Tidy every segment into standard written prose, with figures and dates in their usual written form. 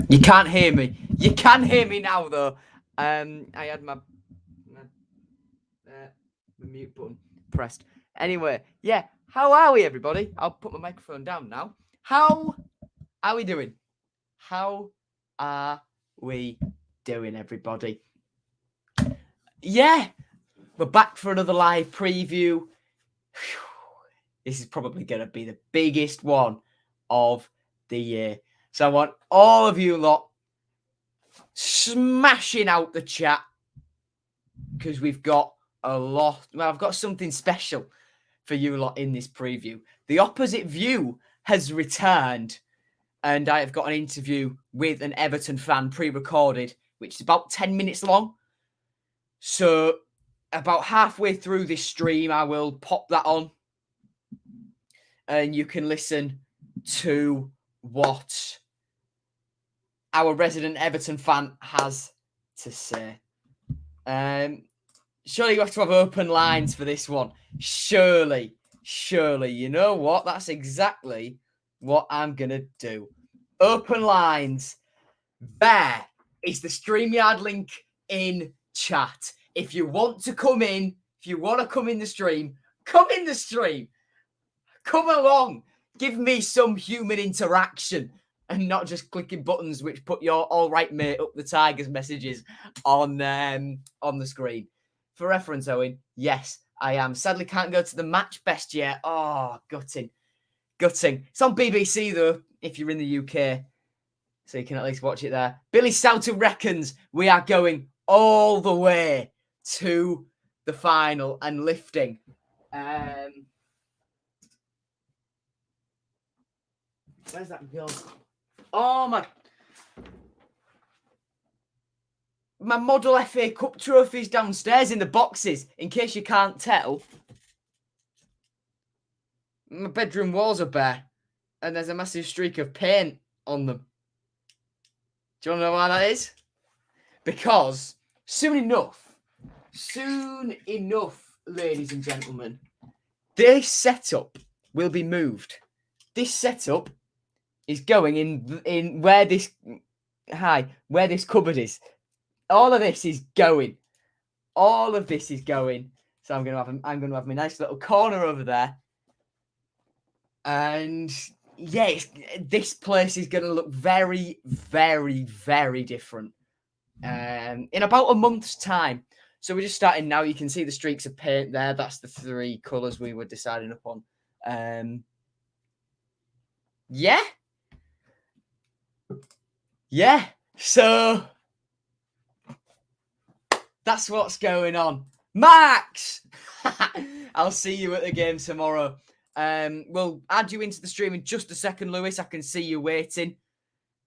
You can't hear me. You can hear me now, though. I had my mute button pressed. Anyway, yeah. How are we, everybody? I'll put my microphone down now. How are we doing? How are we doing, everybody? Yeah, we're back for another live preview. This is probably going to be the biggest one of the year. So I want all of you lot smashing out the chat because we've got a lot. Well, I've got something special for you lot in this preview. The Opposite View has returned, and I have got an interview with an Everton fan pre-recorded, which is about 10 minutes long. So about halfway through this stream, I will pop that on, and you can listen to what our resident Everton fan has to say. Surely you have to have open lines for this one. Surely. You know what? That's exactly what I'm going to do. Open lines. There is the StreamYard link in chat. If you want to come in, if you want to come in the stream, come in the stream. Come along. Give me some human interaction and not just clicking buttons which put your all right mate up the Tigers messages on the screen. For reference, Owen, yes, I am. Sadly, can't go to the match best yet. Oh, gutting. It's on BBC, though, if you're in the UK. So you can at least watch it there. Billy Souter reckons we are going all the way to the final and lifting. Where's that gone? Oh, my model FA Cup trophies downstairs in the boxes, in case you can't tell. My bedroom walls are bare, and there's a massive streak of paint on them. Do you want to know why that is? Because soon enough, ladies and gentlemen, this setup will be moved. This setup is going in where this cupboard is. All of this is going. So I'm going to have my nice little corner over there. And yeah, this place is going to look very, very, very different in about a month's time. So we're just starting now. You can see the streaks of paint there. That's the 3 colours we were deciding upon. Yeah. So that's what's going on. Max! I'll see you at the game tomorrow. We'll add you into the stream in just a second, Lewis. I can see you waiting.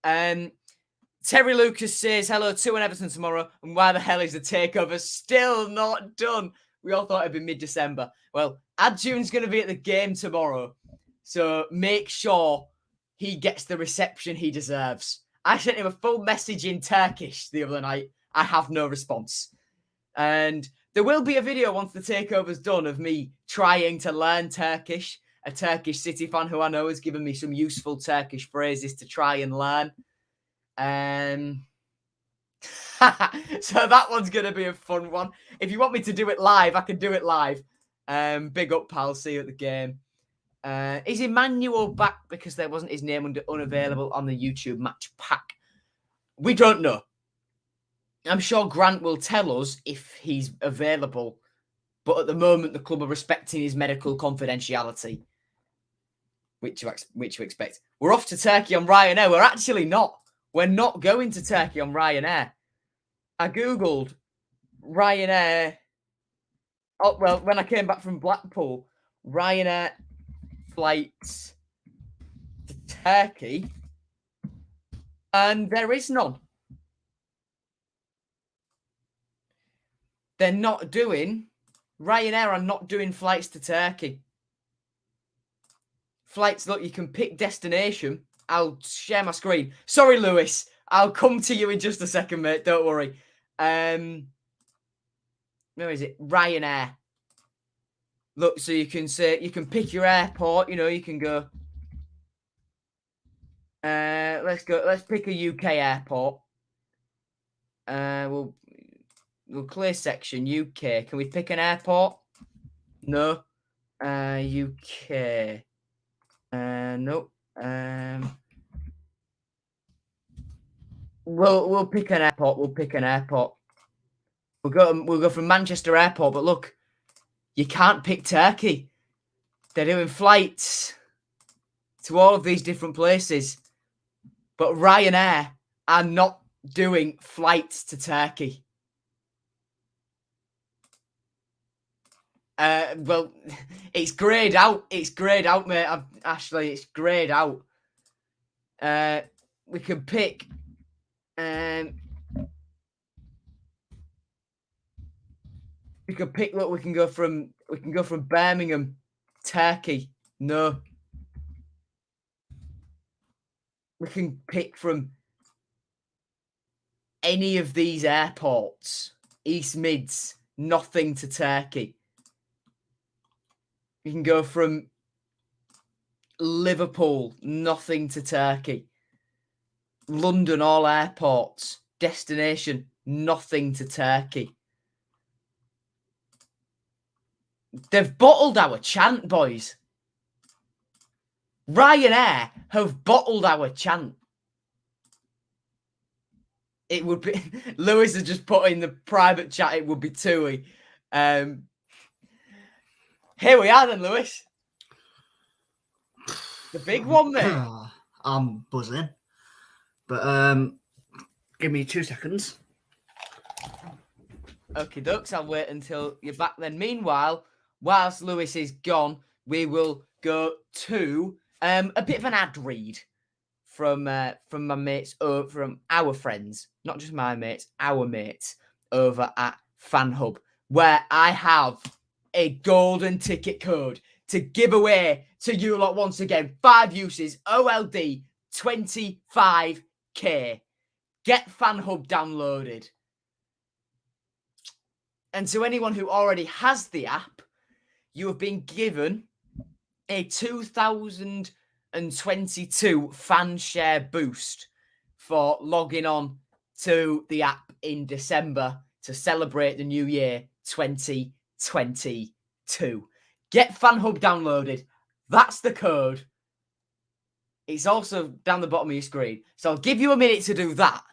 Terry Lucas says, hello, 2-1 Everton tomorrow. And why the hell is the takeover still not done? We all thought it'd be mid-December. Well, Adjune's going to be at the game tomorrow. So make sure he gets the reception he deserves. I sent him a full message in Turkish the other night. I have no response. And there will be a video once the takeover's done of me trying to learn Turkish. A Turkish City fan who I know has given me some useful Turkish phrases to try and learn. So that one's going to be a fun one. If you want me to do it live, I can do it live. Big up, pal. See you at the game. Is Emmanuel back because there wasn't his name unavailable on the YouTube match pack? We don't know. I'm sure Grant will tell us if he's available, but at the moment the club are respecting his medical confidentiality, which you expect. We're off to Turkey on Ryanair. We're actually not. We're not going to Turkey on Ryanair. I googled Ryanair. Oh well, when I came back from Blackpool, Ryanair flights to Turkey, and there is none. They're not doing, Ryanair are not doing flights to Turkey. Flights, look, you can pick destination. I'll share my screen. Sorry, Lewis. I'll come to you in just a second, mate. Don't worry. Where is it? Ryanair. Look, so you can say, you can pick your airport. You know, you can go Let's go. Let's pick a UK airport. We'll clear section UK. Can we pick an airport? No. UK. Nope. We'll pick an airport. We'll pick an airport. We'll go from Manchester Airport. But look, you can't pick Turkey. They're doing flights to all of these different places, but Ryanair are not doing flights to Turkey. Well, it's greyed out. It's greyed out, mate. Ashley, it's greyed out. We can pick. We could pick. Look, we can go from Birmingham, Turkey. No. We can pick from any of these airports. East Mids, nothing to Turkey. You can go from Liverpool, nothing to Turkey. London, all airports. Destination, nothing to Turkey. They've bottled our chant, boys. Ryanair have bottled our chant. It would be... Lewis has just put in the private chat, it would be Tui. Here we are then, Lewis. The big one, mate. I'm buzzing. But give me 2 seconds. Okay, ducks, I'll wait until you're back then. Meanwhile, whilst Lewis is gone, we will go to a bit of an ad read from my mates, from our friends, not just my mates, our mates over at FanHub, where I have a golden ticket code to give away to you lot once again. 5 uses, OLD 25k. Get FanHub downloaded. And to anyone who already has the app, you have been given a 2022 fan share boost for logging on to the app in December to celebrate the new year 2022. Get FanHub downloaded. That's the code. It's also down the bottom of your screen. So I'll give you a minute to do that.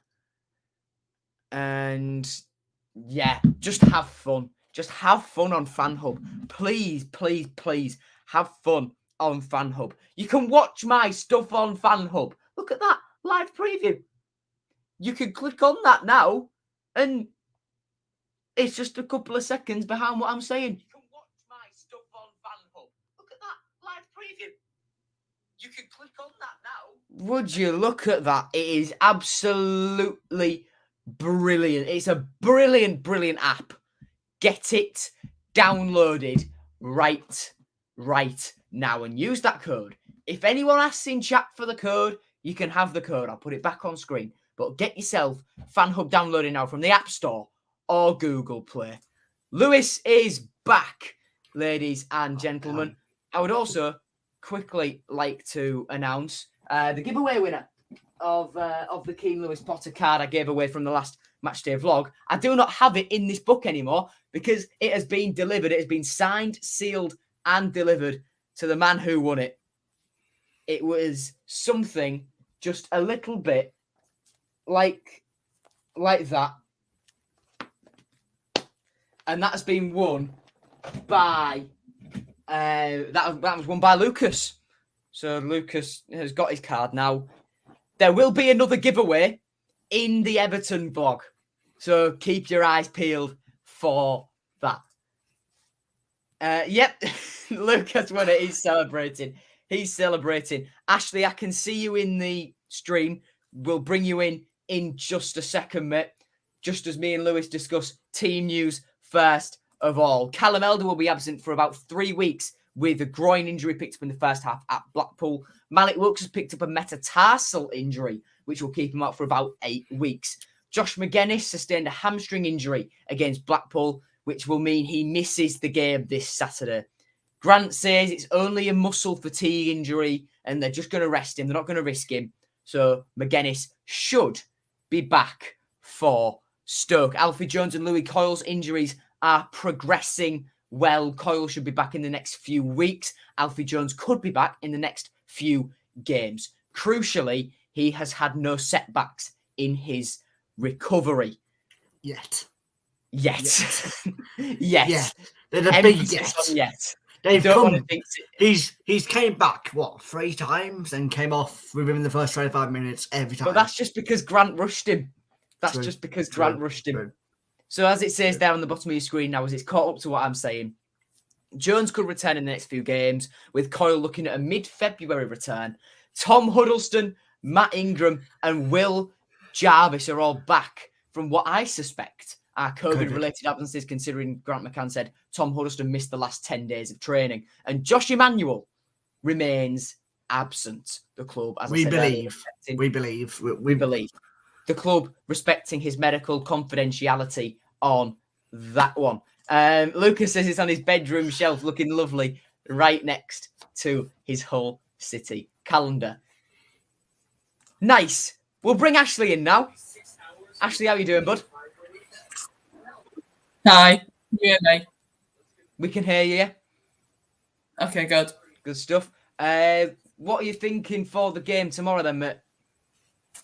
And yeah, just have fun. Just have fun on FanHub. Please, please, please have fun on FanHub. You can watch my stuff on FanHub. Look at that live preview. You can click on that now, and it's just a couple of seconds behind what I'm saying. You can watch my stuff on FanHub. Look at that live preview. You can click on that now. Would you look at that? It is absolutely brilliant. It's a brilliant, brilliant app. Get it downloaded right now and use that code. If anyone asks in chat for the code, you can have the code. I'll put it back on screen. But get yourself FanHub downloaded now from the App Store or Google Play. Lewis is back, ladies and gentlemen. I would also quickly like to announce the giveaway winner of the Keen Lewis Potter card I gave away from the last Matchday vlog. I do not have it in this book anymore because it has been delivered. It has been signed, sealed, and delivered to the man who won it. It was something just a little bit like that. And that has been won by that was won by Lucas. So Lucas has got his card now. There will be another giveaway in the Everton vlog. So keep your eyes peeled for that. Yep, Lucas won it. He's celebrating. He's celebrating. Ashley, I can see you in the stream. We'll bring you in just a second, mate. Just as me and Lewis discuss team news first of all. Callum Elder will be absent for about 3 weeks with a groin injury picked up in the first half at Blackpool. Malik Wilkes has picked up a metatarsal injury, which will keep him out for about 8 weeks. Josh McGuinness sustained a hamstring injury against Blackpool, which will mean he misses the game this Saturday. Grant says it's only a muscle fatigue injury and they're just going to rest him. They're not going to risk him. So McGuinness should be back for Stoke. Alfie Jones and Louis Coyle's injuries are progressing well. Coyle should be back in the next few weeks. Alfie Jones could be back in the next few games. Crucially, he has had no setbacks in his recovery. Yet. Yes. There's a Emphasis big yet. on yet. They've Don't come. want to think He's came back 3 times and came off within the first 25 minutes every time. But that's just because Grant rushed him. True. So as it says there on the bottom of your screen now, as it's caught up to what I'm saying, Jones could return in the next few games, with Coyle looking at a mid-February return. Tom Huddleston, Matt Ingram, and Will Jarvis are all back from what I suspect are COVID-related absences, considering Grant McCann said Tom Huddleston missed the last 10 days of training. And Josh Emmanuel remains absent. The club, as I said earlier, we believe. The club respecting his medical confidentiality on that one. Lucas says it's on his bedroom shelf, looking lovely, right next to his Hull City calendar. Nice. We'll bring Ashley in now. Ashley, how are you doing, bud? Hi. You hear me? We can hear you. Okay, good. Good stuff. What are you thinking for the game tomorrow then, mate?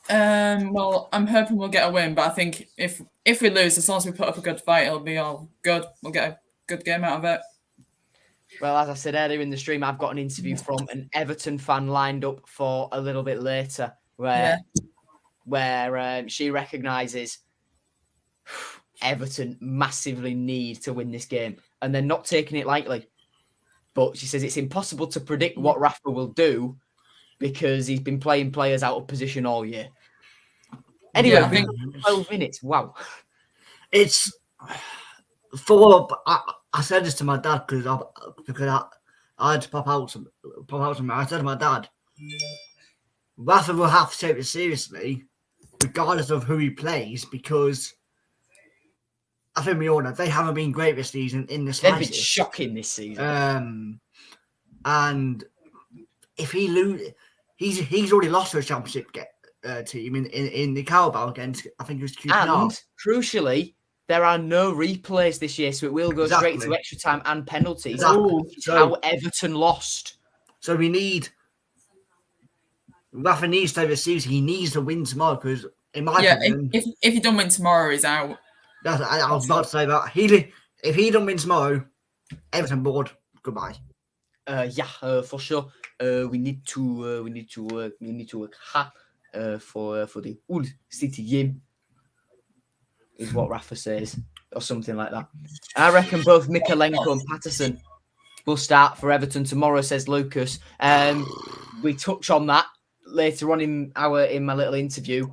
Well, I'm hoping we'll get a win, but I think if we lose, as long as we put up a good fight, it'll be all good. We'll get a good game out of it. Well, as I said earlier in the stream, I've got an interview from an Everton fan lined up for a little bit later, where she recognises Everton massively need to win this game, and they're not taking it lightly. But she says it's impossible to predict what Rafa will do because he's been playing players out of position all year. Anyway, I think 12 minutes. Wow. It's for. I said this to my dad because I had to pop out some. I said to my dad, Rafa will have to take it seriously, regardless of who he plays, because I think we all know they haven't been great this season in the slightest. They've been shocking this season. And if he loses, he's already lost to a championship team in the Carabao against, I think it was QPR. And crucially, there are no replays this year, so it will go straight to extra time and penalties. Exactly. How Everton lost. So Rafa needs to have a season. He needs to win tomorrow because, in my opinion, if he don't win tomorrow, he's out. I was about to say that. If he don't win tomorrow, Everton board. Goodbye. For sure. We need to work hard for the Hull City game, is what Rafa says, or something like that. I reckon both Mikalenko and Patterson will start for Everton tomorrow, says Lucas. We touch on that later on in my little interview.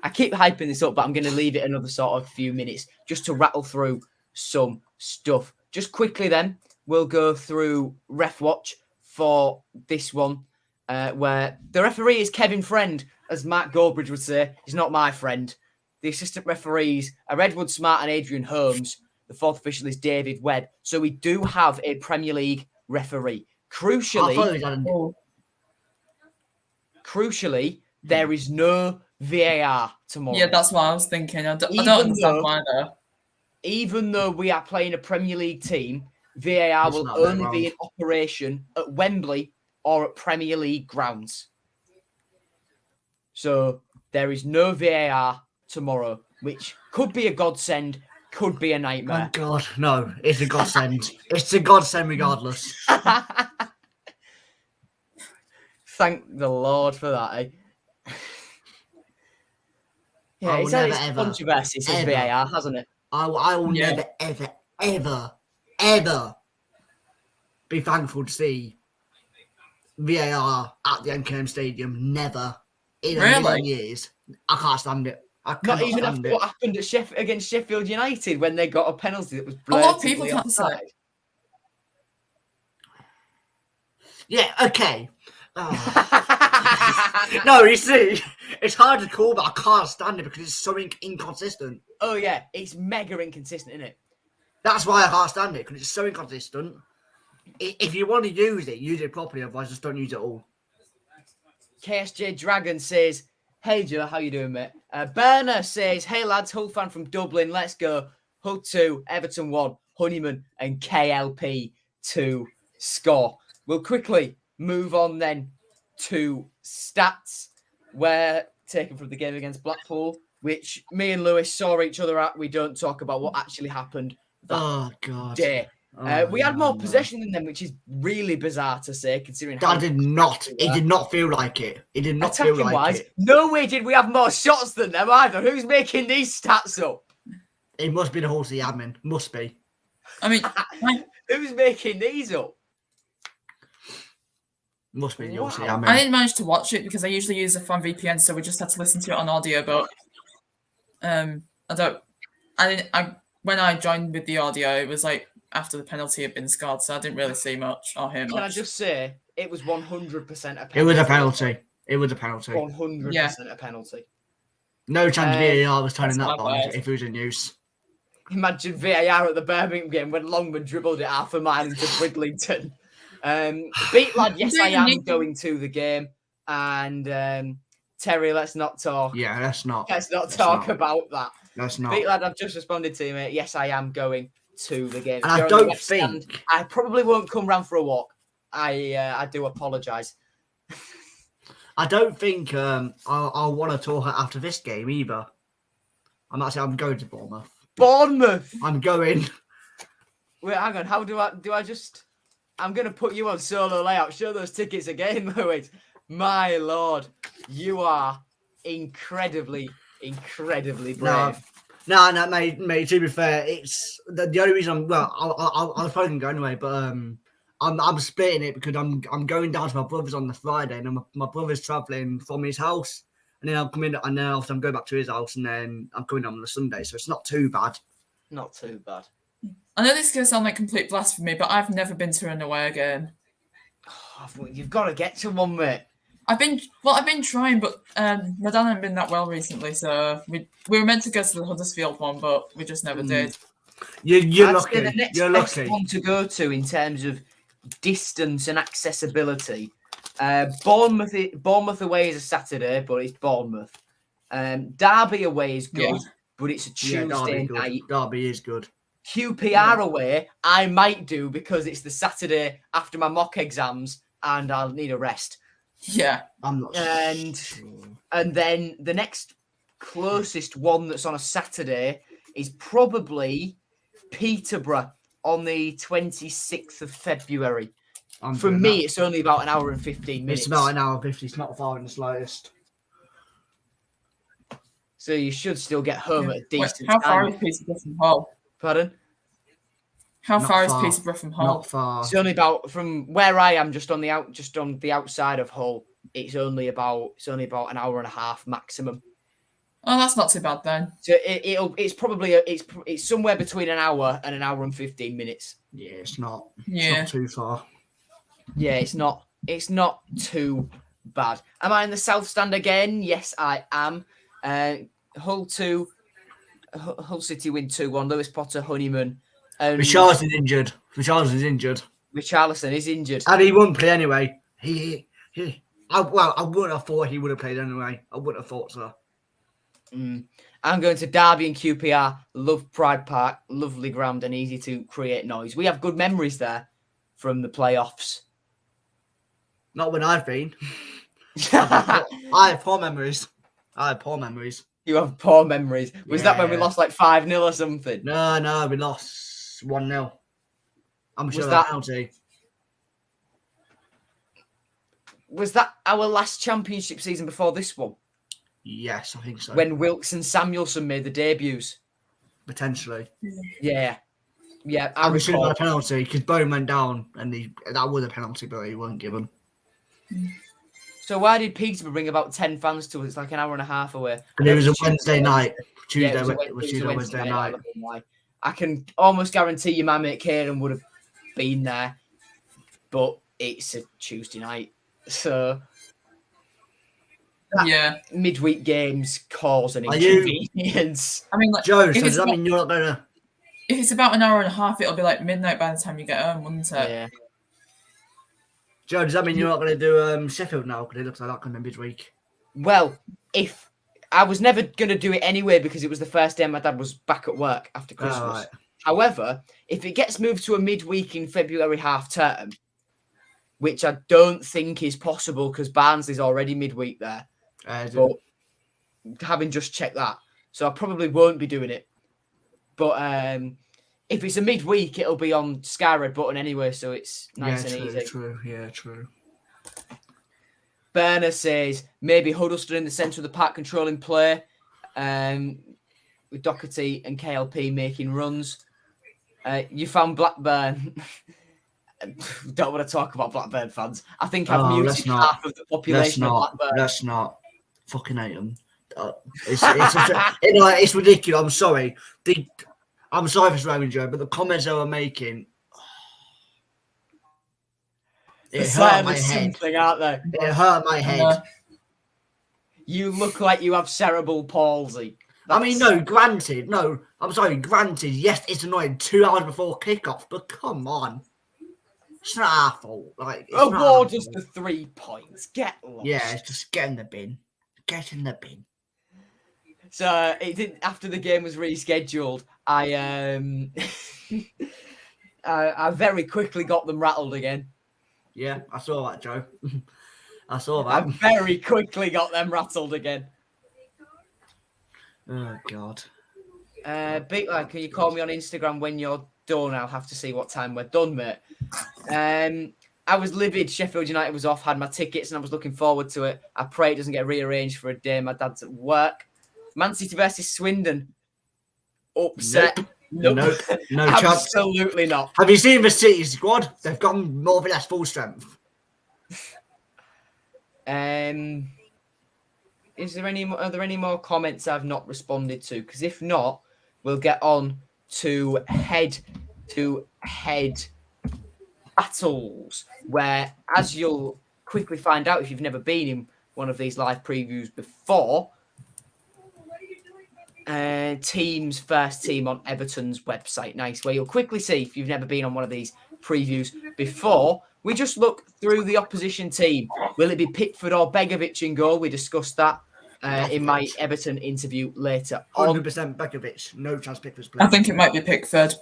I keep hyping this up, but I'm going to leave it another sort of few minutes just to rattle through some stuff. Just quickly then, we'll go through Ref Watch for this one, where the referee is Kevin Friend, as Matt Goldbridge would say. He's not my friend. The assistant referees are Edward Smart and Adrian Holmes. The fourth official is David Webb. So we do have a Premier League referee. Crucially, there is no VAR tomorrow. Yeah, that's what I was thinking. I don't understand why though. Even though we are playing a Premier League team, VAR will only be in operation at Wembley or at Premier League grounds. So there is no VAR tomorrow, which could be a godsend, could be a nightmare. Oh God, no, it's a godsend. It's a godsend regardless. Thank the Lord for that, eh? Yeah, it's had its controversy since VAR, hasn't it? I will never, ever be thankful to see VAR at the MKM Stadium. Never in a million years. I can't stand it. Not even after what happened at against Sheffield United when they got a penalty that was a lot of people can't say. Yeah, okay. No, you see, it's hard to call, but I can't stand it because it's so inconsistent. Oh, yeah, it's mega inconsistent, isn't it? That's why I can't stand it, because it's so inconsistent. If you want to use it properly, otherwise just don't use it all. KSJ Dragon says, "Hey Joe, how you doing, mate?" Berner says, "Hey lads, Hull fan from Dublin, let's go. Hull 2, Everton 1, Honeyman and KLP to score." We'll quickly move on then to stats, where taken from the game against Blackpool, which me and Lewis saw each other at. We don't talk about what actually happened that day. We had more possession than them, which is really bizarre to say, considering how It did not feel like it. It did not feel like it. No way did we have more shots than them either. Who's making these stats up? It must be the Halsey admin. Must be. I mean, who's making these up? Must be the Halsey I admin. didn't manage to watch it because I usually use a fan VPN, so we just had to listen to it on audio. But when I joined with the audio, it was like after the penalty had been scored, so I didn't really see much or hear much. Can I just say, it was 100% a penalty. It was a penalty. It was a penalty. 100% a penalty. No chance VAR was turning that on if it was in use. Imagine VAR at the Birmingham game when Longman dribbled it half a mile into Bridlington. Beat lad, yes, I am going to the game. And Terry, let's not talk. Yeah, let's not talk about that. Let's not. Beat lad, I've just responded to you, mate. Yes, I am going to the game. And I don't think I probably won't come round for a walk. I do apologise. I don't think I'll want to talk after this game either. I'm going to Bournemouth. Bournemouth. I'm going. Wait, hang on. How do I just? I'm gonna put you on solo layout. Show those tickets again, Louis. My lord, you are incredibly brave. No, mate. To be fair, it's the only reason. I was probably gonna go anyway, but I'm splitting it because I'm going down to my brother's on the Friday, and my brother's traveling from his house, and then I'll come in, and then after I'm going back to his house, and then I'm coming on the Sunday, so it's not too bad. Not too bad. I know this is going to sound like complete blasphemy, but I've never been to an away game. Oh, you've got to get to one, mate. I've been trying, but my dad hasn't been that well recently, so we were meant to go to the Huddersfield one, but we just never did. You're lucky. The next You're best lucky. one to go to in terms of distance and accessibility. Bournemouth away is a Saturday, but it's Bournemouth. Derby away is good, but it's a Tuesday night. Derby is good. QPR away, I might do because it's the Saturday after my mock exams and I'll need a rest. Yeah. I'm not sure. And then the next closest one that's on a Saturday is probably Peterborough on the 26th of February. For me, it's only about an hour and 15 minutes. It's about an hour and 50. It's not far in the slightest. So you should still get home at a decent How time. far is Peterborough from Hull? Pardon? How far is Peterborough from Hull? Not far. It's only about from where I am, just on the outside of Hull. It's only about an hour and a half maximum. Oh, that's not too bad then. So it's somewhere between an hour and an hour and 15 minutes. Yeah, it's not. Yeah. It's not too far. Yeah, it's not too bad. Am I in the South Stand again? Yes, I am. Hull City win 2-1. Lewis Potter, Honeyman. Richarlison is injured. Richarlison is injured. And he won't play anyway. I wouldn't have thought he would have played anyway. I wouldn't have thought so. I'm going to Derby and QPR. Love Pride Park. Lovely ground and easy to create noise. We have good memories there from the playoffs. Not when I've been. I have poor memories. You have poor memories. Was that when we lost like 5-0 or something? No, we lost 1-0. I'm sure that penalty. Was that our last championship season before this one? Yes, I think so. When Wilkes and Samuelson made the debuts? Potentially. Yeah. I'm sure that penalty because Bone went down and that was a penalty, but he wasn't given. So why did Peterborough bring about 10 fans to us? It's like an hour and a half away. And it was a Wednesday night. Wednesday night. I can almost guarantee you my mate Kieran would have been there, but it's a Tuesday night. So midweek games cause an inconvenience. I mean, like, Joe, so does that mean you're not gonna? If it's about an hour and a half, it'll be like midnight by the time you get home, wouldn't it? Yeah. Joe, does that mean you're not going to do Sheffield now? Because it looks like that coming midweek. Well, if I was never going to do it anyway because it was the first day my dad was back at work after Christmas. Right. However, if it gets moved to a midweek in February half term, which I don't think is possible because Barnsley's already midweek there, but having just checked that, so I probably won't be doing it. But if it's a midweek, it'll be on Sky Red Button anyway, so it's nice and easy. True. Yeah, true. Berner says maybe Huddleston in the centre of the park controlling play, with Doherty and KLP making runs. You found Blackburn. Don't want to talk about Blackburn fans. I think I've muted half of the population of Blackburn. Let's not. Fucking hate them. It's ridiculous. I'm sorry. I'm sorry for swearing, Joe, but the comments they were making, it hurt my head. Aren't they? It hurt my head. You look like you have cerebral palsy. I mean, granted, yes, it's annoying 2 hours before kickoff, but come on. It's not our fault. Award us the 3 points. Get lost. Yeah, it's just get in the bin. Get in the bin. So it did after the game was rescheduled. I I very quickly got them rattled again. Yeah, I saw that, Joe. I saw that. I very quickly got them rattled again. Oh God. Big Lad, can you call me on Instagram when you're done? I'll have to see what time we're done, mate. I was livid. Sheffield United was off, had my tickets, and I was looking forward to it. I pray it doesn't get rearranged for a day my dad's at work. Man City versus Swindon. Upset. Nope. No chance. Absolutely not. Have you seen the City squad? They've gone more or less full strength. Are there any more comments I've not responded to? Because if not, we'll get on to head-to-head battles, where, as you'll quickly find out if you've never been in one of these live previews before, teams first team on Everton's website. Nice, where you'll quickly see if you've never been on one of these previews before. We just look through the opposition team. Will it be Pickford or Begovic in goal? We discussed that in my Everton interview later on. 100% Begovic. No chance Pickford's playing. I think it might be Pickford.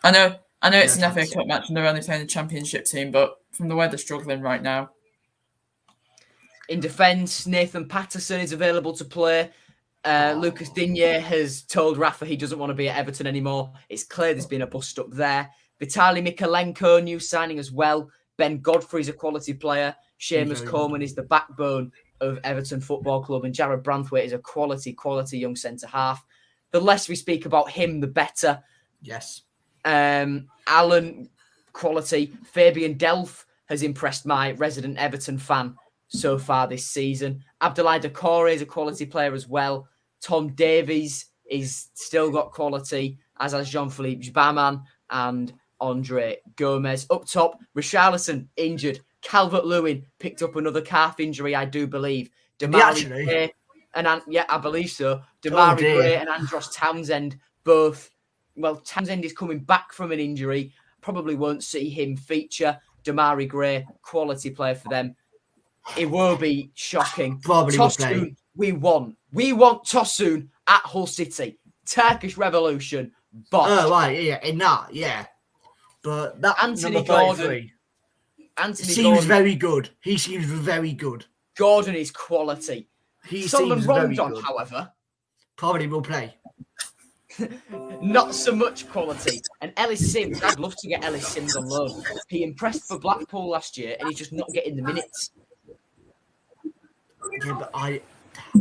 I know it's an FA Cup match and they're only playing the Championship team, but from the way they're struggling right now. In defence, Nathan Patterson is available to play. Lucas Digne has told Rafa he doesn't want to be at Everton anymore. It's clear there's been a bust up there. Vitaly Mikalenko, new signing as well. Ben Godfrey's a quality player. Seamus Coleman is the backbone of Everton Football Club. And Jared Branthwaite is a quality young centre-half. The less we speak about him, the better. Yes. Alan, quality. Fabian Delph has impressed my resident Everton fan so far this season. Abdoulaye Doucouré is a quality player as well. Tom Davies is still got quality, as has Jean-Philippe Gbaman and Andre Gomez. Up top, Richarlison injured. Calvert-Lewin picked up another calf injury, I do believe. Damari Gray I believe so. Damari Gray and Andros Townsend both. Well, Townsend is coming back from an injury. Probably won't see him feature. Damari Gray, quality player for them. It will be shocking. Probably will play. We want Tosun at Hull City. Turkish Revolution. Bosh. Oh, right, yeah, in that, yeah. But that Anthony Gordon seems very good. He seems very good. Gordon is quality. Solomon Rondon, however, probably will play. Not so much quality. And Ellis Sims, I'd love to get Ellis Sims on loan. He impressed for Blackpool last year and he's just not getting the minutes. Yeah, but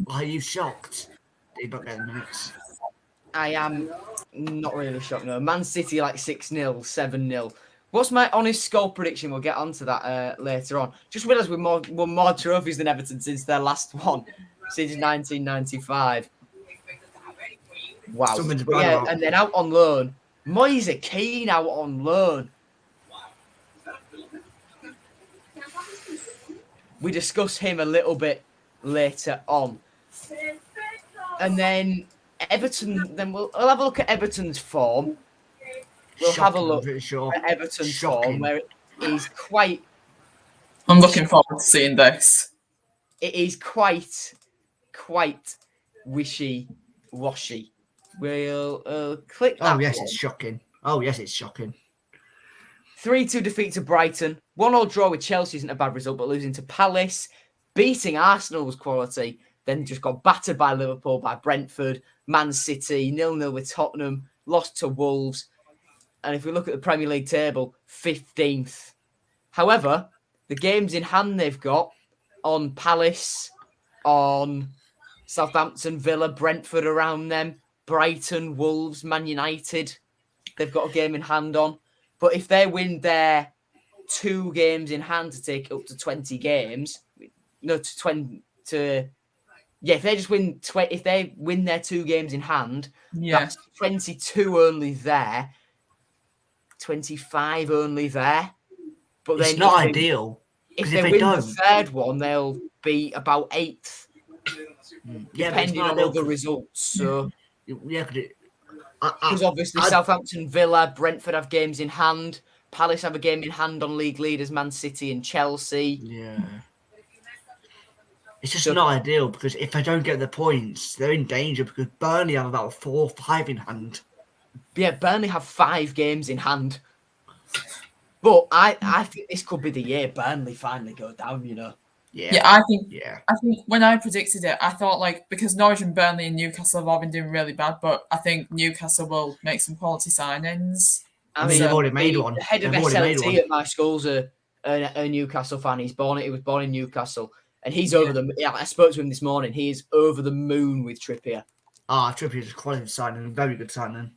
are you shocked that he's not getting minutes? I am not really shocked, no. Man City like 6-0, 7-0. What's my honest score prediction? We'll get onto that later on. Just realised we've won more trophies than Everton since their last one, since 1995. Wow. Yeah, and then out on loan, Moise Keane out on loan. We discuss him a little bit later on. And then Everton, we'll have a look at Everton's form. We'll have a look at Everton's form, where it is quite I'm looking forward to seeing this. It is quite wishy-washy. We'll click that. Oh yes, one. it's shocking. Oh yes, it's shocking. 3-2 defeat to Brighton. 1-1 draw with Chelsea isn't a bad result, but losing to Palace. Beating Arsenal was quality. Then just got battered by Liverpool, by Brentford, Man City, 0-0 with Tottenham, lost to Wolves. And if we look at the Premier League table, 15th. However, the games in hand they've got on Palace, on Southampton, Villa, Brentford around them, Brighton, Wolves, Man United, they've got a game in hand on. But if they win their 2 games in hand to take it up to 20 games, no, to 20, to yeah, if they just win, if they win their 2 games in hand, that's 22 only there, 25 only there. But It's then not ideal. If they win the 3rd one, they'll be about 8th, depending on other results. So yeah, because obviously Southampton, Villa, Brentford have games in hand. Palace have a game in hand on league leaders Man City and Chelsea. Yeah. It's just not ideal because if they don't get the points, they're in danger because Burnley have about 4 or 5 in hand. Yeah, Burnley have 5 games in hand. But I think this could be the year Burnley finally go down, you know. Yeah, I think when I predicted it, I thought because Norwich and Burnley and Newcastle have all been doing really bad, but I think Newcastle will make some quality signings. I mean, they've already made one. The head of SLT at my school's a Newcastle fan. He was born in Newcastle, and he's over the. Yeah, I spoke to him this morning. He is over the moon with Trippier. Trippier's a quality signing, very good signing.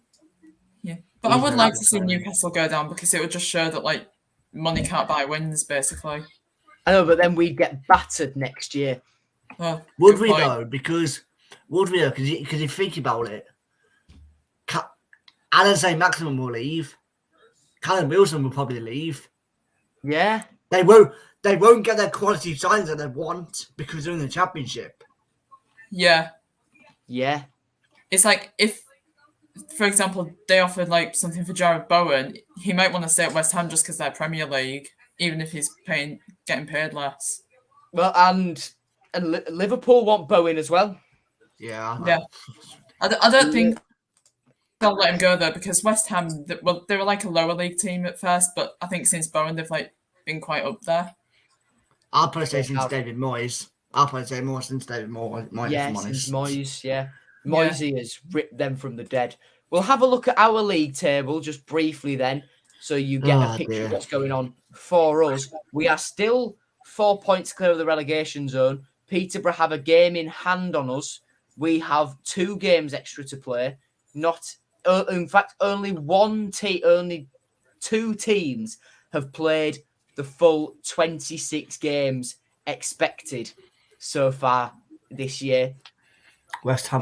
Yeah, but I would like to see Newcastle go down because it would just show that money can't buy wins, basically. I know, but then we'd get battered next year. Would we though? Because if you think about it, Alan Saint-Maximin will leave. Callum Wilson will probably leave. Yeah, they won't get their quality signings that they want because they're in the Championship. Yeah. It's if, for example, they offered something for Jared Bowen, he might want to stay at West Ham just because they're Premier League, even if he's getting paid less. Well, and Liverpool want Bowen as well. Yeah. I don't think they'll let him go though because West Ham, they were a lower league team at first, but I think since Bowen they've been quite up there. I'll probably say since David Moyes. I'll probably say more since David Moyes. Yeah, since Moyes. Yeah, Moyes has ripped them from the dead. We'll have a look at our league table just briefly then, so you get a picture of what's going on for us. We are still 4 points clear of the relegation zone. Peterborough have a game in hand on us. We have 2 games extra to play. In fact, only 2 teams have played the full 26 games expected so far this year. West Ham,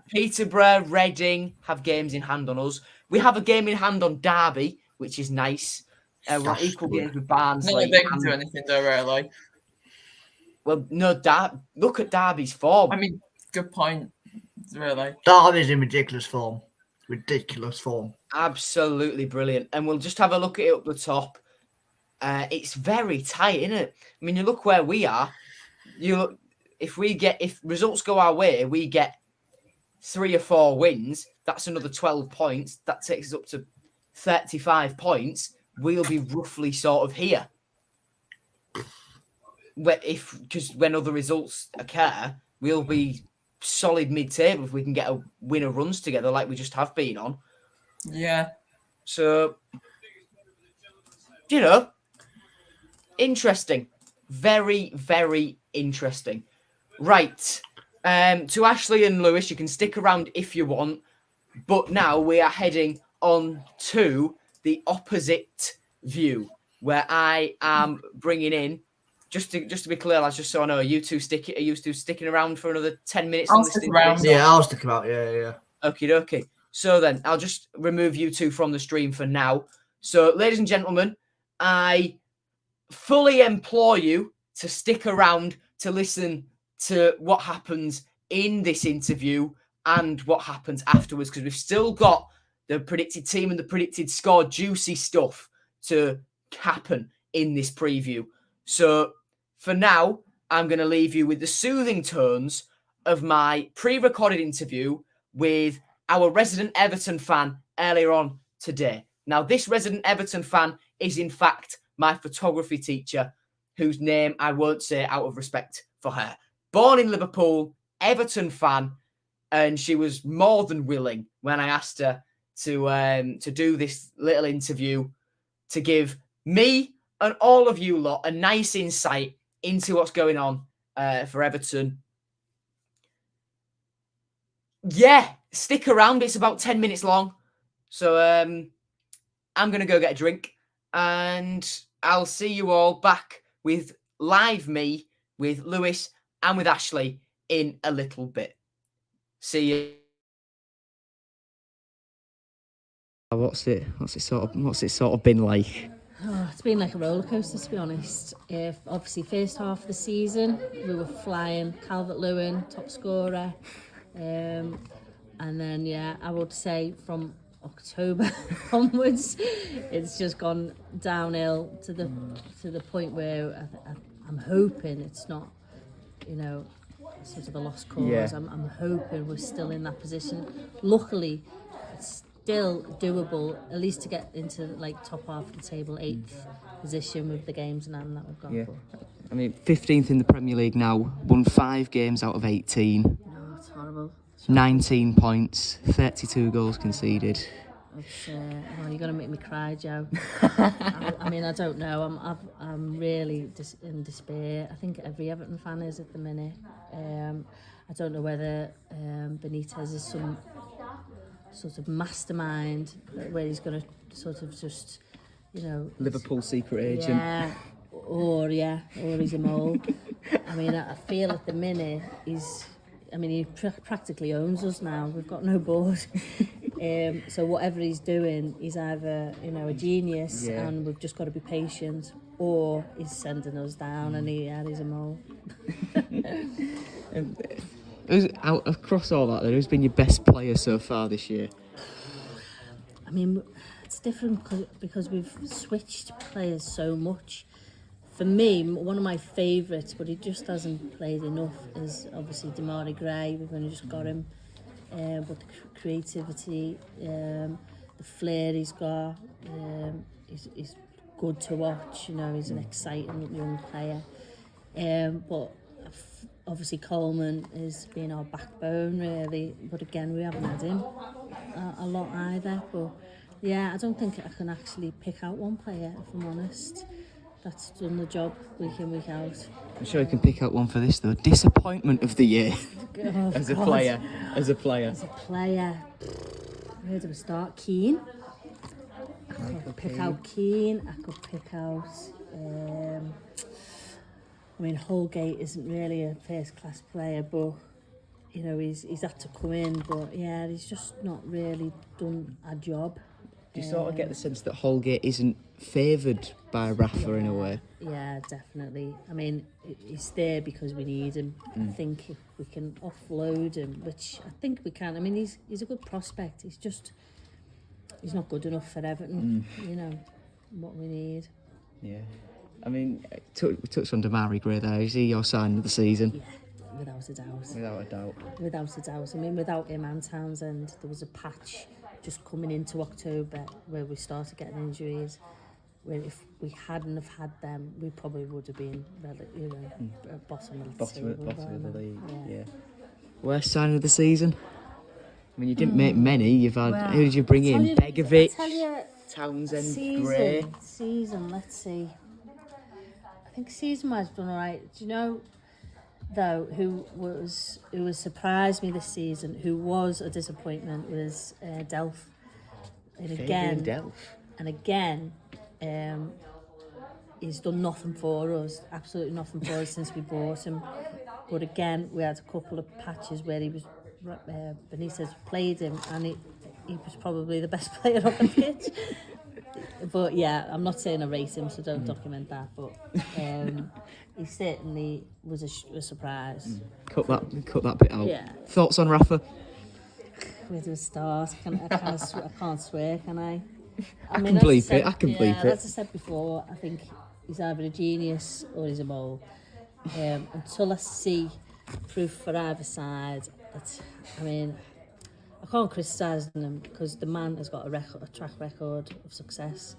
Peterborough, Reading have games in hand on us. We have a game in hand on Derby, which is nice. We're equal games with Barnsley. Not like they can do anything though, really. Well, no, look at Derby's form. I mean, good point, really. Derby's in ridiculous form. Absolutely brilliant. And we'll just have a look at it up the top. It's very tight, isn't it? I mean, you look where we are. If results go our way, we get 3 or 4 wins. That's another 12 points. That takes us up to 35 points. We'll be roughly sort of here. Because when other results occur, we'll be solid mid-table if we can get a win of runs together like we just have been on. Yeah. So, interesting. Very, very interesting. Right. To Ashley and Lewis, you can stick around if you want. But now we are heading on to the opposite view, where I am bringing in, just to be clear, lads, just so I know, are you two sticking around for another 10 minutes? I'll stick around. Yeah, I'll stick around. Yeah. Okay. So then, I'll just remove you two from the stream for now. So, ladies and gentlemen, I fully implore you to stick around to listen to what happens in this interview and what happens afterwards, because we've still got the predicted team and the predicted score, juicy stuff to happen in this preview. So for now, I'm going to leave you with the soothing tones of my pre-recorded interview with our resident Everton fan earlier on today. Now, this resident Everton fan is in fact my photography teacher, whose name I won't say out of respect for her. Born in Liverpool, Everton fan, and she was more than willing when I asked her to do this little interview to give me and all of you lot a nice insight into what's going on for Everton. Yeah, stick around. It's about 10 minutes long. So I'm going to go get a drink and I'll see you all back with live me, with Lewis and with Ashley in a little bit. See you. What's it sort of been like? Oh, it's been like a roller coaster, to be honest. Obviously, first half of the season, we were flying. Calvert-Lewin, top scorer. And then, yeah, I would say from October onwards, it's just gone downhill to the point where I'm hoping it's not, sort of a lost cause. Yeah. I'm hoping we're still in that position. Luckily, it's still doable, at least to get into like top half of the table, 8th position with the games and that we've got. Yeah. I mean, 15th in the Premier League now, won 5 games out of 18. No, it's horrible. 19 points, 32 goals conceded. It's, well, you're gonna make me cry, Joe. I mean, I don't know. I'm really in despair. I think every Everton fan is at the minute. I don't know whether Benitez is some sort of mastermind where he's going to sort of just, Liverpool secret agent. Yeah, or he's a mole. I mean, I feel at the minute he practically owns us now. We've got no board. So whatever he's doing, he's either, a genius and we've just got to be patient, or he's sending us down and he's a mole. Across all that, who's been your best player so far this year? I mean, it's different because we've switched players so much. For me, one of my favourites, but he just hasn't played enough, is obviously Damari Gray. We've only just got him. But the creativity, the flair he's got, is good to watch. He's an exciting young player. But obviously Coleman has been our backbone, really. But again, we haven't had him a lot either. But yeah, I don't think I can actually pick out one player, if I'm honest, that's done the job week in, week out. I'm sure you can pick out one for this, though. Disappointment of the year. Oh, As a God. player. As a player, where do we start? Keane. I could pick out Keane. I could pick out. Holgate isn't really a first-class player, but he's had to come in. But yeah, he's just not really done a job. Do you sort of get the sense that Holgate isn't favoured by Rafa in a way? Yeah, definitely. I mean, he's there because we need him. I think if we can offload him, which I think we can. I mean, he's a good prospect. He's not good enough for Everton. What we need. Yeah. I mean, we touched on Damari Gray there. Is he your sign of the season? Yeah, without a doubt. Without a doubt. I mean, without him and Townsend, there was a patch just coming into October where we started getting injuries, where if we hadn't have had them, we probably would have been bottom of the league. Yeah. Worst sign of the season? I mean, you didn't make many. You've had, who did you bring in? Begovic, Townsend, Gray. Season, let's see. I think season-wise done all right. Do you know, though, who surprised me this season, who was a disappointment, was Delph. And again, he's done nothing for us, absolutely nothing for us since we bought him. But again, we had a couple of patches where he was, Benitez played him, and he was probably the best player on the pitch. But yeah, I'm not saying I rate him, so don't document that. But he certainly was a surprise. Cut that bit out. Yeah. Thoughts on Rafa? Where do we start? I can't swear, can I? I can bleep it. As I said before, I think he's either a genius or he's a mole. Until I see proof for either side, I mean, I can't criticise him because the man has got a track record of success.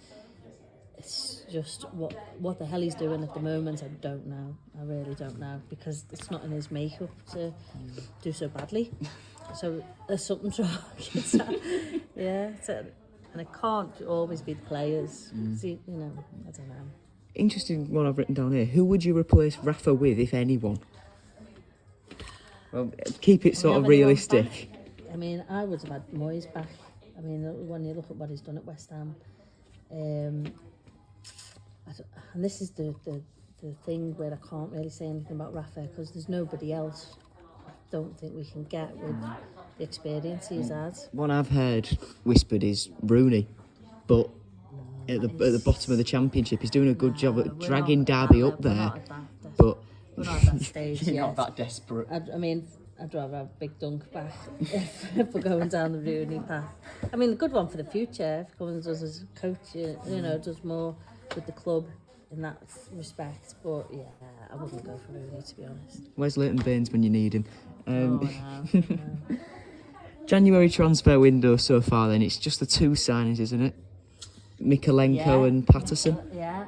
It's just what the hell he's doing at the moment, I don't know. I really don't know, because it's not in his makeup to do so badly. So there's something wrong. And it can't always be the players. See, I don't know. Interesting one I've written down here. Who would you replace Rafa with, if anyone? Well, keep it sort of realistic. I mean, I would have had Moyes back. I mean, when you look at what he's done at West Ham, and this is the thing where I can't really say anything about Rafa, because there's nobody else I don't think we can get with the experience he's had. One I've heard whispered is Rooney, but at the bottom of the Championship, he's doing a good job at dragging Derby up there. But we're not at that stage you're yet. not that desperate. I'd rather have Big Dunk back if we're going down the Rooney path. I mean, a good one for the future. If he comes and does as a coach, does more with the club in that respect. But yeah, I wouldn't go for Rooney, to be honest. Where's Leighton Baines when you need him? No. January transfer window so far, then it's just the 2 signings, isn't it? Mikalenko and Patterson. Yeah.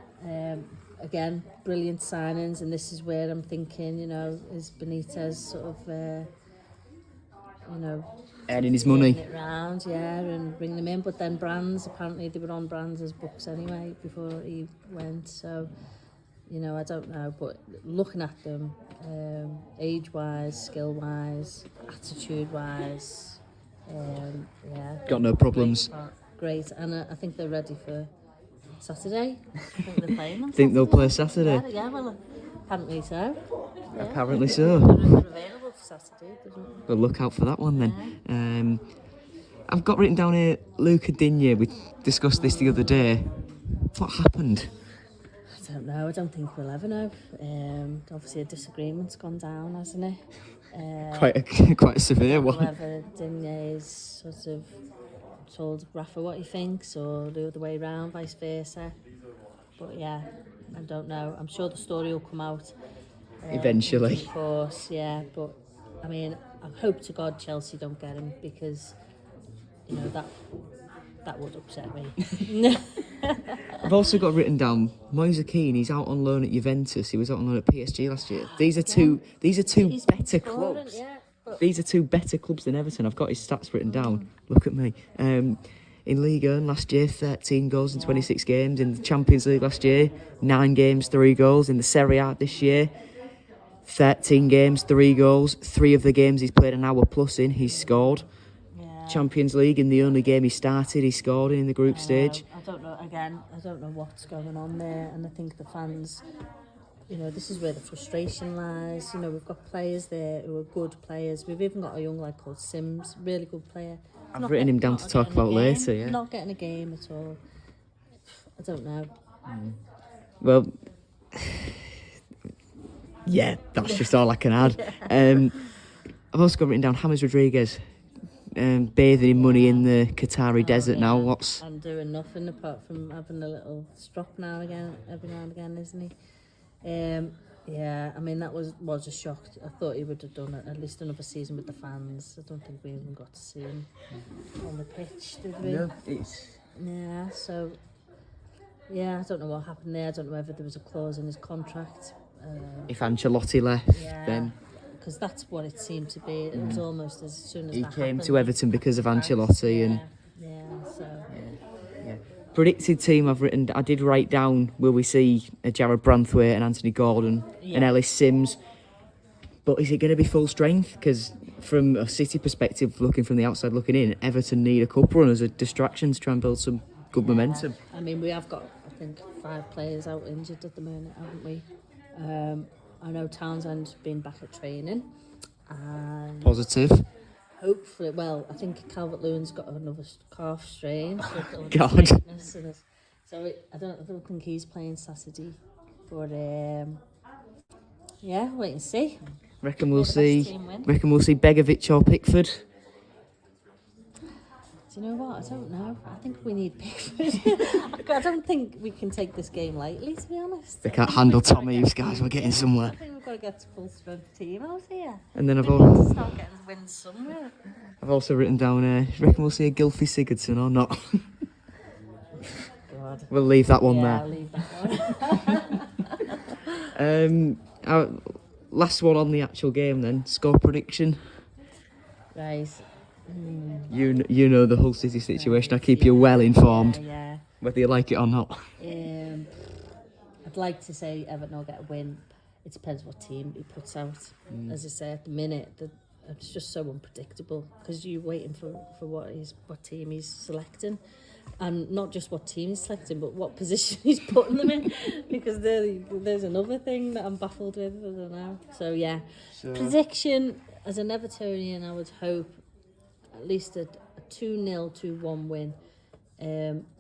Again, brilliant signings, and this is where I'm thinking, is Benitez sort of, earning his money. It round, and bring them in. But then Brands, apparently they were on Brands' books anyway before he went. So, I don't know. But looking at them, age-wise, skill-wise, attitude-wise, got no problems. Great, and I think they're ready for Saturday. I think they're playing on Think they'll play Saturday? Yeah, well, apparently so. Yeah. Apparently so. They're available for Saturday. Well, look out for that one then. I've got written down here, Luca Digne. We discussed this the other day. What happened? I don't know. I don't think we'll ever know. Obviously, a disagreement's gone down, hasn't it? Quite a severe one. Whether Digne is sort of told Rafa what he thinks, or the other way round, vice versa. But yeah, I don't know. I'm sure the story will come out eventually. Of course, yeah. But I mean, I hope to God Chelsea don't get him, because that would upset me. I've also got written down Moise Kean. He's out on loan at Juventus. He was out on loan at PSG last year. These are two better clubs. Yeah, These are 2 better clubs than Everton. I've got his stats written down. Look at me. In Ligue 1 last year, 13 goals in 26 games. In the Champions League last year, 9 games, 3 goals. In the Serie A this year, 13 games, 3 goals. 3 of the games he's played an hour plus in, he's scored. yeah. Champions League, in the only game he started, he scored in the group stage. I don't know. Again, I don't know what's going on there, and I think the fans, this is where the frustration lies. We've got players there who are good players. We've even got a young lad called Sims, really good player. I've written him down to talk about later, yeah. Not getting a game at all. I don't know. Well, yeah, that's just all I can add. I've also got written down James Rodriguez, bathing in money in the Qatari desert now. What's... I'm doing nothing apart from having a little strop every now and again, isn't he? Yeah, I mean, that was a shock. I thought he would have done at least another season with the fans. I don't think we even got to see him on the pitch, did we? No, Yeah, so, yeah, I don't know what happened there. I don't know whether there was a clause in his contract. If Ancelotti left, then... Because that's what it seemed to be. It was almost as soon as he that came happened, to Everton because of Ancelotti. And so... Yeah. Predicted team I did write down, will we see a Jared Branthwaite and Anthony Gordon and Ellis Sims? But is it going to be full strength? Because from a City perspective, looking from the outside looking in, Everton need a cup run as a distraction to try and build some good momentum. I mean, we have got, I think, 5 players out injured at the moment, haven't we? I know Townsend's been back at training. And Positive. hopefully, well, I think Calvert-Lewin's got another calf strain. God. So I don't think he's playing Saturday. But yeah, wait and see. Reckon we'll see Begovic or Pickford. Do you know what? I don't know. I think we need Pickford. I don't think we can take this game lightly, to be honest. They can't handle Tommy Hughes, guys. We're getting somewhere. I think we've got to get full strength team out here. And then We need to start getting wins somewhere. I've also written down, reckon we'll see a Gylfi Sigurdsson or not? God. We'll leave that one Yeah, there. I'll leave that one. Our last one on the actual game then, score prediction. Right. You know the Hull City situation. I keep you well informed, Yeah. whether you like it or not. I'd like to say Everton will get a win. It depends what team he puts out. As I say, at the minute, it's just so unpredictable because you're waiting for what team he's selecting. And not just what team he's selecting, but what position he's putting them in. Because there's another thing that I'm baffled with. I don't know. So, yeah. Prediction, as an Evertonian, I would hope at least a 2-0, 2-1 win.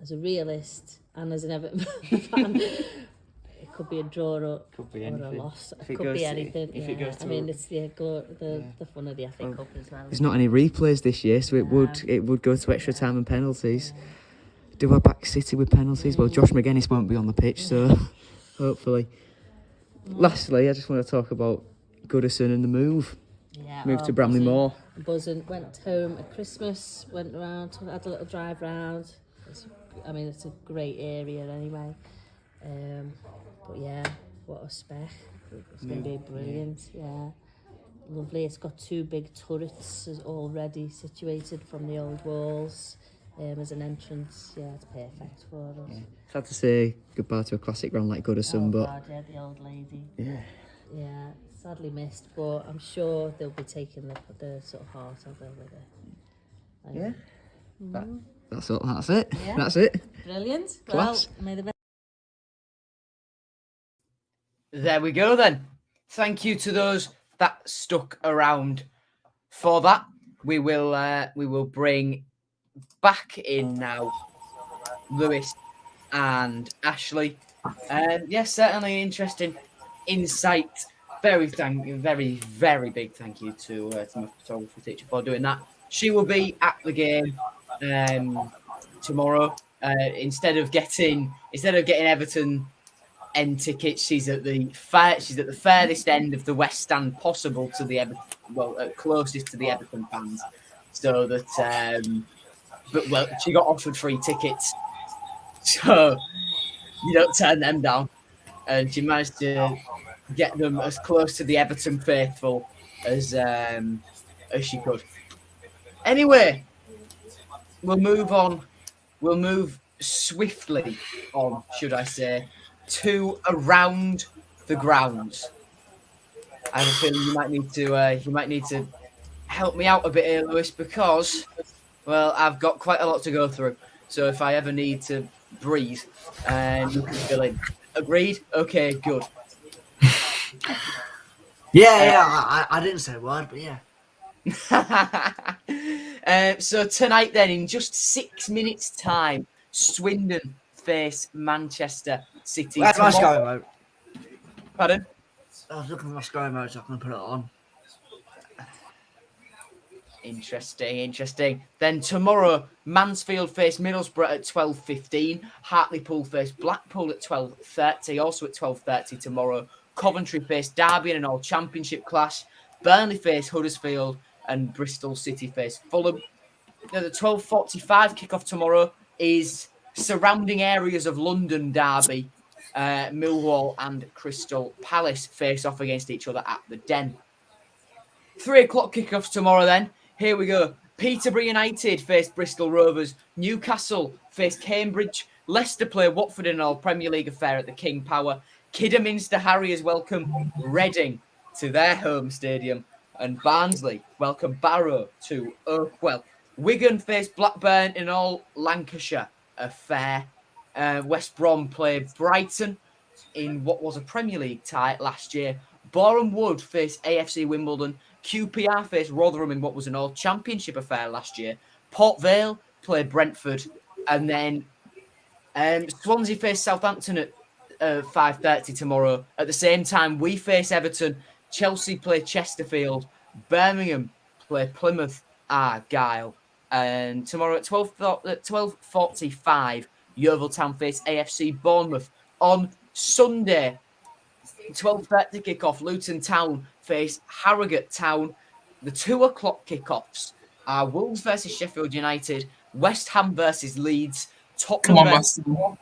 As a realist and as an Everton fan, it could be a draw or a loss. It could be anything. I mean, it's the fun of the FA Cup as well. There's not any replays this year, so it would go to extra time and penalties. Do I back City with penalties? Well, Josh McGuinness won't be on the pitch, so hopefully. Lastly, I just want to talk about Goodison and the move. Yeah, Moved to Bramley Moor. Buzzing. Went home at Christmas. Went around. Had a little drive round. It's a great area anyway. But yeah, what a spec. It's going to be brilliant. Yeah, lovely. It's got 2 big turrets already situated from the old walls. As an entrance, yeah, it's perfect for us. Yeah. It's hard to say goodbye to a classic ground like Goodison, but God, yeah, the old lady. Yeah, sadly missed, but I'm sure they'll be taking the sort of heart of it with it. That's it. Yeah. That's it. Brilliant. Class. Well, may the best. There we go then. Thank you to those that stuck around for that. We will bring back in now Lewis and Ashley. Yes, certainly interesting insight. Very, very big thank you to my photography teacher for doing that. She will be at the game tomorrow. Instead of getting Everton end tickets, she's at the furthest end of the West Stand possible to the Everton, closest to the Everton fans, so that she got offered free tickets, so you don't turn them down, and she managed to get them as close to the Everton faithful as she could. Anyway, we'll move on. We'll move swiftly on, should I say, to around the grounds. I have a feeling you might need to help me out a bit here, Lewis, because I've got quite a lot to go through. So if I ever need to breathe, you can fill in. Agreed? Okay, good. I didn't say a word, but yeah. So tonight then, in just 6 minutes' time, Swindon face Manchester City. Where's my sky remote? Pardon? I was looking for my sky remote so I can put it on. Interesting. Then tomorrow, Mansfield face Middlesbrough at 12:15. Hartlepool face Blackpool at 12:30. Also at 12:30 tomorrow. Coventry face Derby in an all-championship clash. Burnley face Huddersfield, and Bristol City face Fulham. Now, the 12:45 kickoff tomorrow is surrounding areas of London derby. Millwall and Crystal Palace face off against each other at the Den. 3 o'clock kickoffs tomorrow then. Here we go. Peterborough United face Bristol Rovers. Newcastle face Cambridge. Leicester play Watford in an all-Premier League affair at the King Power. Kidderminster Harriers welcome Reading to their home stadium. And Barnsley welcome Barrow to Oakwell. Wigan face Blackburn in all Lancashire affair. West Brom play Brighton in what was a Premier League tie last year. Boreham Wood face AFC Wimbledon. QPR face Rotherham in what was an all-championship affair last year. Port Vale play Brentford. And then Swansea face Southampton at 5:30 tomorrow. At the same time, we face Everton. Chelsea play Chesterfield. Birmingham play Plymouth Argyle. And tomorrow at 12:45, Yeovil Town face AFC Bournemouth. On Sunday, 12:30 kickoff, Luton Town face Harrogate Town. The 2 o'clock kickoffs are Wolves versus Sheffield United, West Ham versus Leeds, Come Tottenham on, versus West Ham.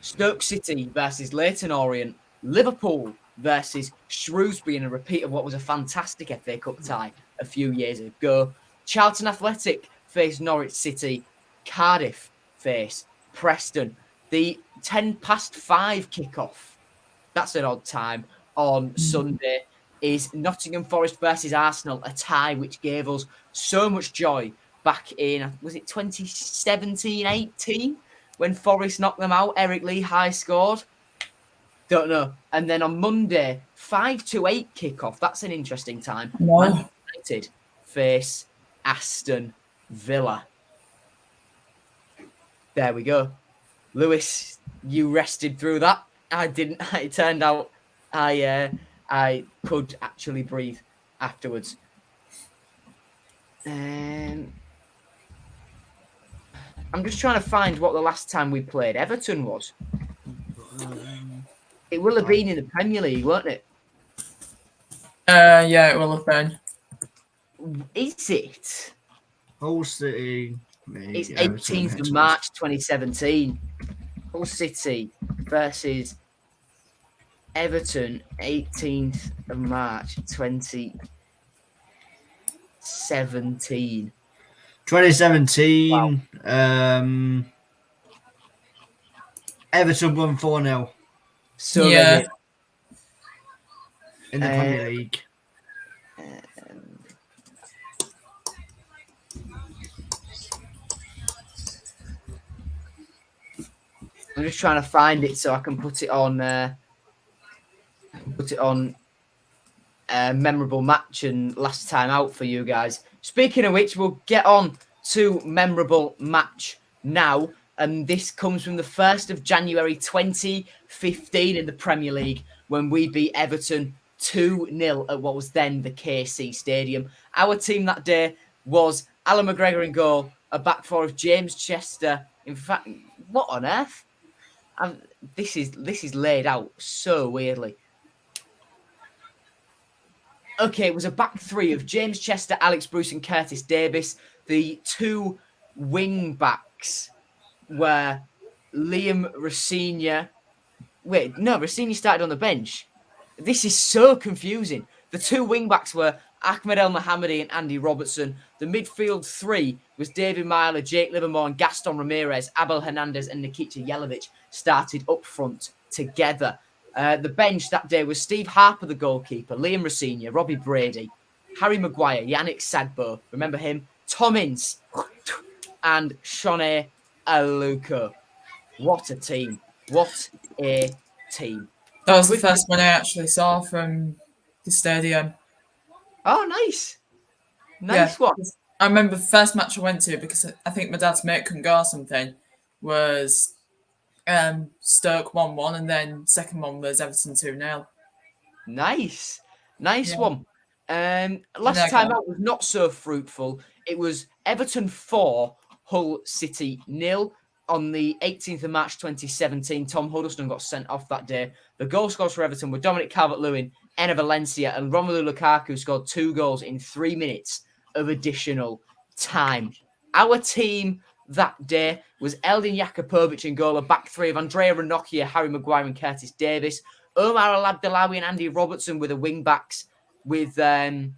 Stoke City versus Leyton Orient, Liverpool versus Shrewsbury in a repeat of what was a fantastic FA Cup tie a few years ago. Charlton Athletic face Norwich City, Cardiff face Preston. The 5:10 kickoff, that's an odd time, on Sunday is Nottingham Forest versus Arsenal, a tie which gave us so much joy back in, was it 2017-18? When Forest knocked them out, Eric Lee high scored. Don't know. And then on Monday, 5-8 kickoff. That's an interesting time. No. Man United face Aston Villa. There we go. Lewis, you rested through that. I didn't. It turned out I could actually breathe afterwards. I'm just trying to find what the last time we played Everton was. It will have been in the Premier League, won't it? Yeah, it will have been. Is it? Hull City. It's 18th of March 2017. Hull City versus Everton, 18th of March 2017. 2017. Everton won 4-0 So Yeah. they did. in the Premier League. I'm just trying to find it so I can put it on memorable match and last time out for you guys. Speaking of which, we'll get on to memorable match now. And this comes from the 1st of January 2015 in the Premier League when we beat Everton 2-0 at what was then the KC Stadium. Our team that day was Alan McGregor in goal, a back four of James Chester. In fact, what on earth? This is laid out so weirdly. Okay, it was a back three of James Chester, Alex Bruce, and Curtis Davis. The two wing backs were Liam Rossigna. Wait, no, Rossigna started on the bench. This is so confusing. The two wing backs were Ahmed El Mohammadi and Andy Robertson. The midfield three was David Myler, Jake Livermore, and Gaston Ramirez. Abel Hernandez and Nikita Yelovich started up front together. The bench that day was Steve Harper, the goalkeeper, Liam Rossigna, Robbie Brady, Harry Maguire, Yannick Sadbo, remember him, Tom Ince, and Shone Aluko. What a team. What a team. That was the first one I actually saw from the stadium. Oh, nice. Nice one. I remember the first match I went to, because I think my dad's mate couldn't go or something, was Stoke 1-1, and then second one was Everton 2-0. Nice. Nice Yeah. one. Last time out was not so fruitful. It was Everton 4, Hull City 0. On the 18th of March 2017, Tom Huddleston got sent off that day. The goal scorers for Everton were Dominic Calvert-Lewin, Enner Valencia, and Romelu Lukaku scored 2 goals in 3 minutes of additional time. Our team that day was Eldin Jakubovic in goal, a back three of Andrea Ranocchia, Harry Maguire, and Curtis Davis. Omar Al-Abdelawi and Andy Robertson were the wing backs, with Tom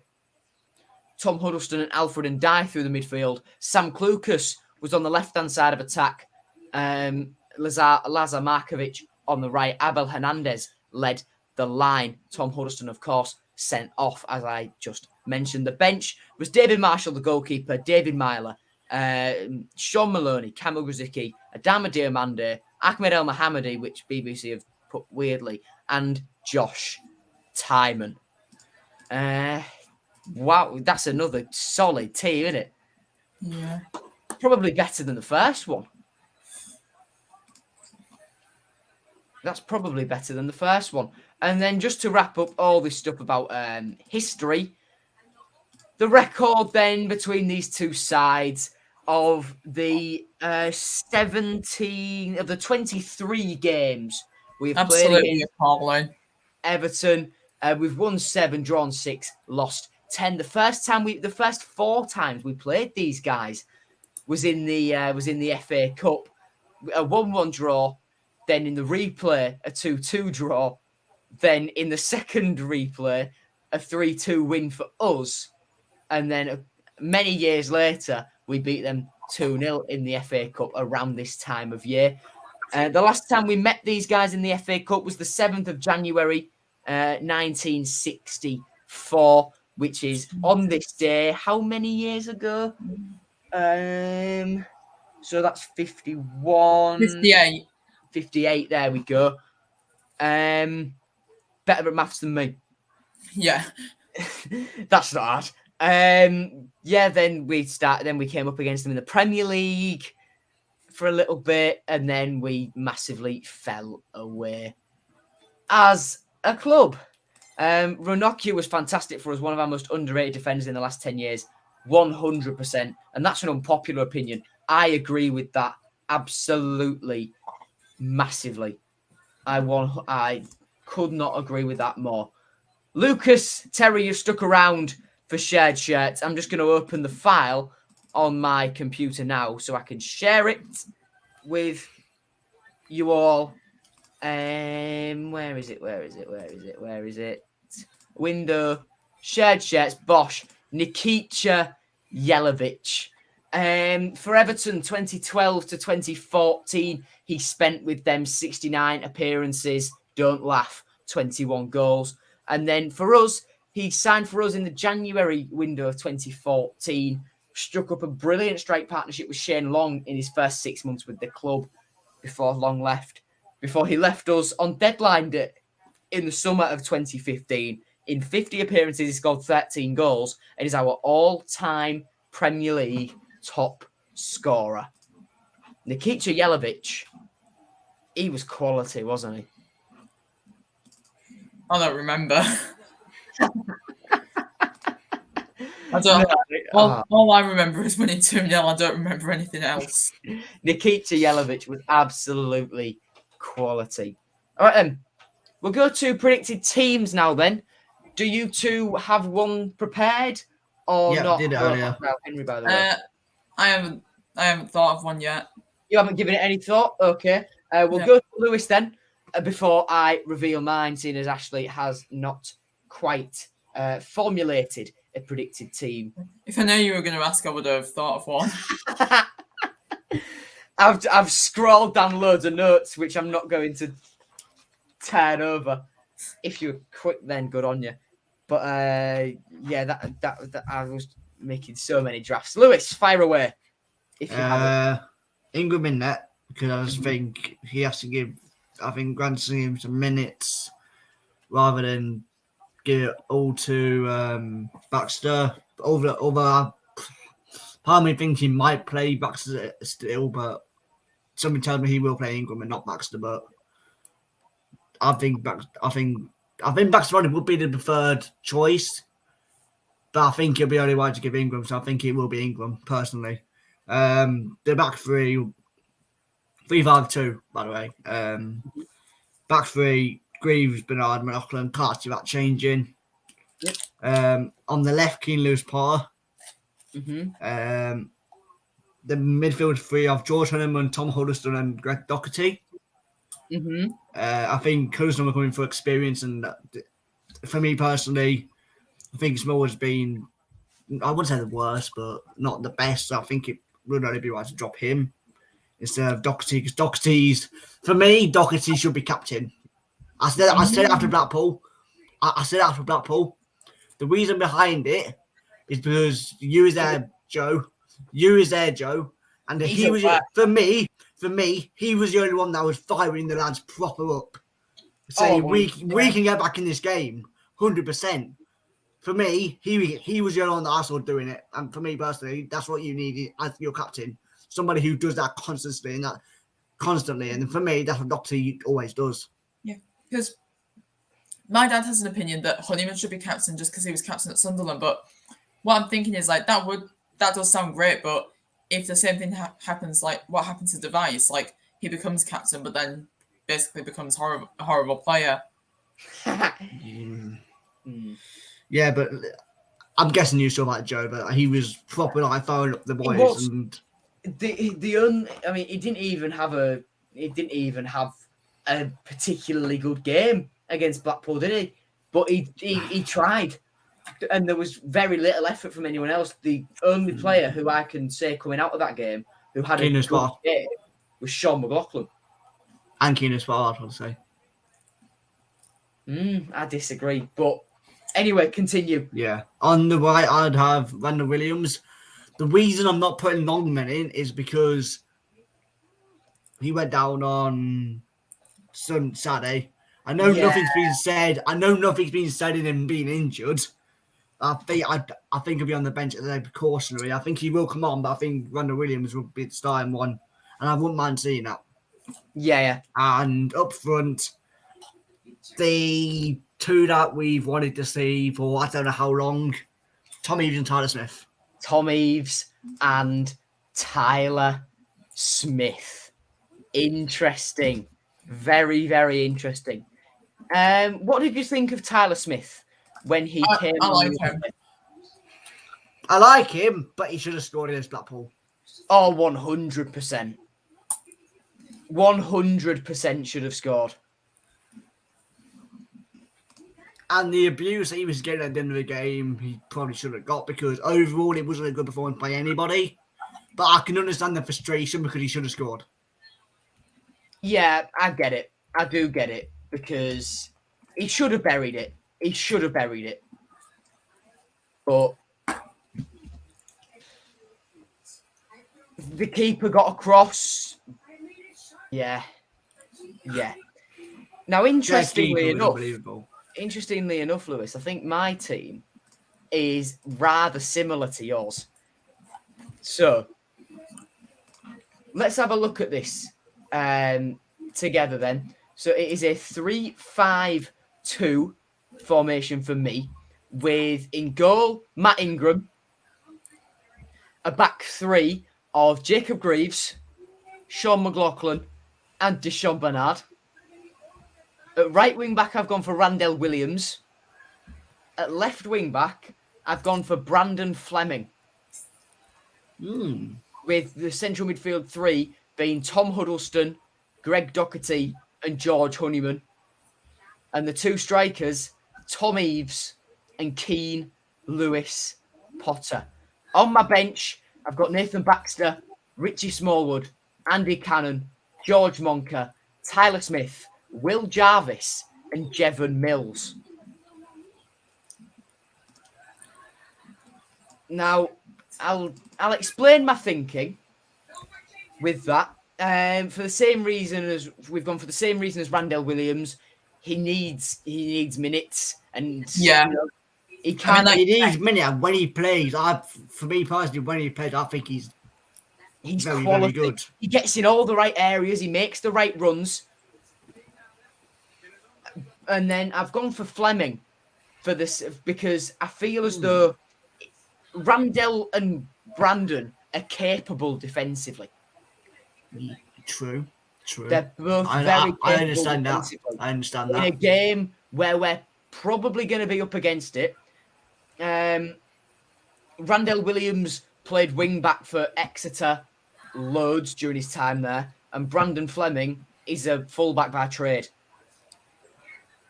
Huddleston and Alfred and Dye through the midfield. Sam Klukas was on the left-hand side of attack. Lazar Markovic on the right. Abel Hernandez led the line. Tom Huddleston, of course, sent off, as I just mentioned. The bench was David Marshall, the goalkeeper, David Myler, Sean Maloney, Kamil Grzycki, Adama Diomande, Ahmed El Mohammadi, which BBC have put weirdly, and Josh Timon. Wow, that's another solid team, isn't it? Yeah. Probably better than the first one. That's probably better than the first one. And then just to wrap up all this stuff about history, the record then between these two sides of the 17 of the 23 games we've played Absolutely against appalling. Everton. We've won 7, drawn 6, lost 10. The first 4 times we played these guys was in the FA Cup, a 1-1 draw, then in the replay a 2-2 draw, then in the second replay a 3-2 win for us, and then many years later we beat them 2-0 in the FA Cup around this time of year. The last time we met these guys in the FA Cup was the 7th of January 1964, which is on this day. How many years ago? So that's 51. 58. 58, there we go. Better at maths than me. Yeah. That's not hard. Then we came up against them in the Premier League for a little bit, and then we massively fell away as a club. Ranocchia was fantastic for us, one of our most underrated defenders in the last 10 years, 100%. And that's an unpopular opinion. I agree with that absolutely, massively. I could not agree with that more. Lucas, Terry, you've stuck around for shared shirts. I'm just going to open the file on my computer now so I can share it with you all. Where is it? Window, shared shirts, Bosch, Nikita Jelavic. For Everton, 2012 to 2014, he spent with them 69 appearances. Don't laugh, 21 goals. And then for us, he signed for us in the January window of 2014, struck up a brilliant strike partnership with Shane Long in his first 6 months with the club before he left us on deadline day in the summer of 2015. In 50 appearances, he scored 13 goals and is our all-time Premier League top scorer. Nikita Jelavic, he was quality, wasn't he? I don't remember. I don't. All I remember is winning 2-0. I don't remember anything else. Nikita Jelavic was absolutely quality. All right, then. We'll go to predicted teams now, then. Do you two have one prepared or not? Did it earlier. Henry, by the way. I haven't thought of one yet. You haven't given it any thought? Okay. We'll go to Lewis then before I reveal mine, seeing as Ashley has not quite formulated a predicted team. If I knew you were going to ask, I would have thought of one. I've scrolled down loads of notes, which I'm not going to turn over. If you're quick, then good on you. But that I was making so many drafts. Lewis, fire away. If you have Ingram in net, because I just think he has to give. I think Granson him some minutes rather than give it all to Baxter. Although part of me thinks he might play Baxter still, but something tells me he will play Ingram and not Baxter. But I think Baxter would be the preferred choice, but I think it'll be only right to give Ingram, so I think it will be Ingram personally. The back three, 3-5-2, by the way. Back three, Greaves, Bernard, McLaughlin, can't see that changing. Yep. On the left, Keane, Lewis, Potter. Mm-hmm. The midfield three of George Hunterman, Tom Huddleston, and Greg Doherty. Mm-hmm. I think Huddleston will come in for experience, and for me personally, I think Small has been, I wouldn't say the worst, but not the best. So I think it would only be right to drop him instead of Doherty, because Doherty should be captain. I said it after Blackpool. I said it after Blackpool. The reason behind it is because you was there, Joe. And he was for me, he was the only one that was firing the lads proper up. Saying we can get back in this game, 100%. For me, he was the only one that I saw doing it. And for me personally, that's what you need as your captain. Somebody who does that constantly. And for me, that's what Doherty always does. Yeah, because my dad has an opinion that Honeyman should be captain just because he was captain at Sunderland, but what I'm thinking is like that does sound great, but if the same thing happens, like what happened to Device, like he becomes captain, but then basically becomes a horrible player. Yeah, but I'm guessing you saw about Joe, but he was proper like throwing up the boys. was. And I mean, he didn't even have a particularly good game against Blackpool, did he? But he tried, and there was very little effort from anyone else. The only player who I can say coming out of that game who had a good game was Sean McLaughlin. And Keenan Spard, I'd say. I disagree, but anyway, continue. Yeah. On the right, I'd have Randall Williams. The reason I'm not putting Longman in is because he went down on Saturday. I know nothing's been said. I know nothing's been said in him being injured. I think he'll be on the bench as a precautionary. I think he will come on, but I think Randall Williams will be the starting one, and I wouldn't mind seeing that. Yeah. And up front, the two that we've wanted to see for I don't know how long, Tom Eaves and Tyler Smith. Tom Eaves and Tyler Smith. Interesting. Very, very interesting. What did you think of Tyler Smith when he came I on? like him. I like him, but he should have scored against Blackpool. Oh, 100%. 100% should have scored. And the abuse that he was getting at the end of the game, he probably should have got, because overall it wasn't a good performance by anybody. But I can understand the frustration because he should have scored. Yeah, I get it. I do get it, because he should have buried it. He should have buried it. But the keeper got across. Yeah. Now, interestingly enough, Lewis, I think my team is rather similar to yours. So let's have a look at this together then. So it is a 3-5-2 formation for me, with in goal Matt Ingram, a back three of Jacob Greaves, Sean McLaughlin, and Deshaun Bernard. At right wing back, I've gone for Randell Williams. At left wing back, I've gone for Brandon Fleming. With the central midfield three being Tom Huddleston, Greg Doherty, and George Honeyman. And the two strikers, Tom Eaves and Keane Lewis Potter. On my bench, I've got Nathan Baxter, Richie Smallwood, Andy Cannon, George Monker, Tyler Smith, Will Jarvis, and Jevon Mills. Now, I'll explain my thinking with that. For the same reason as we've gone for the same reason as Randell Williams, he needs minutes, and he can't. He needs minutes, and when he plays, for me personally, when he plays, I think he's very, very good. He gets in all the right areas. He makes the right runs. And then I've gone for Fleming for this because I feel as though Randell and Brandon are capable defensively. True. They're both very capable. I understand that. I understand that. In a game where we're probably going to be up against it, Randell Williams played wing back for Exeter loads during his time there, and Brandon Fleming is a fullback by trade.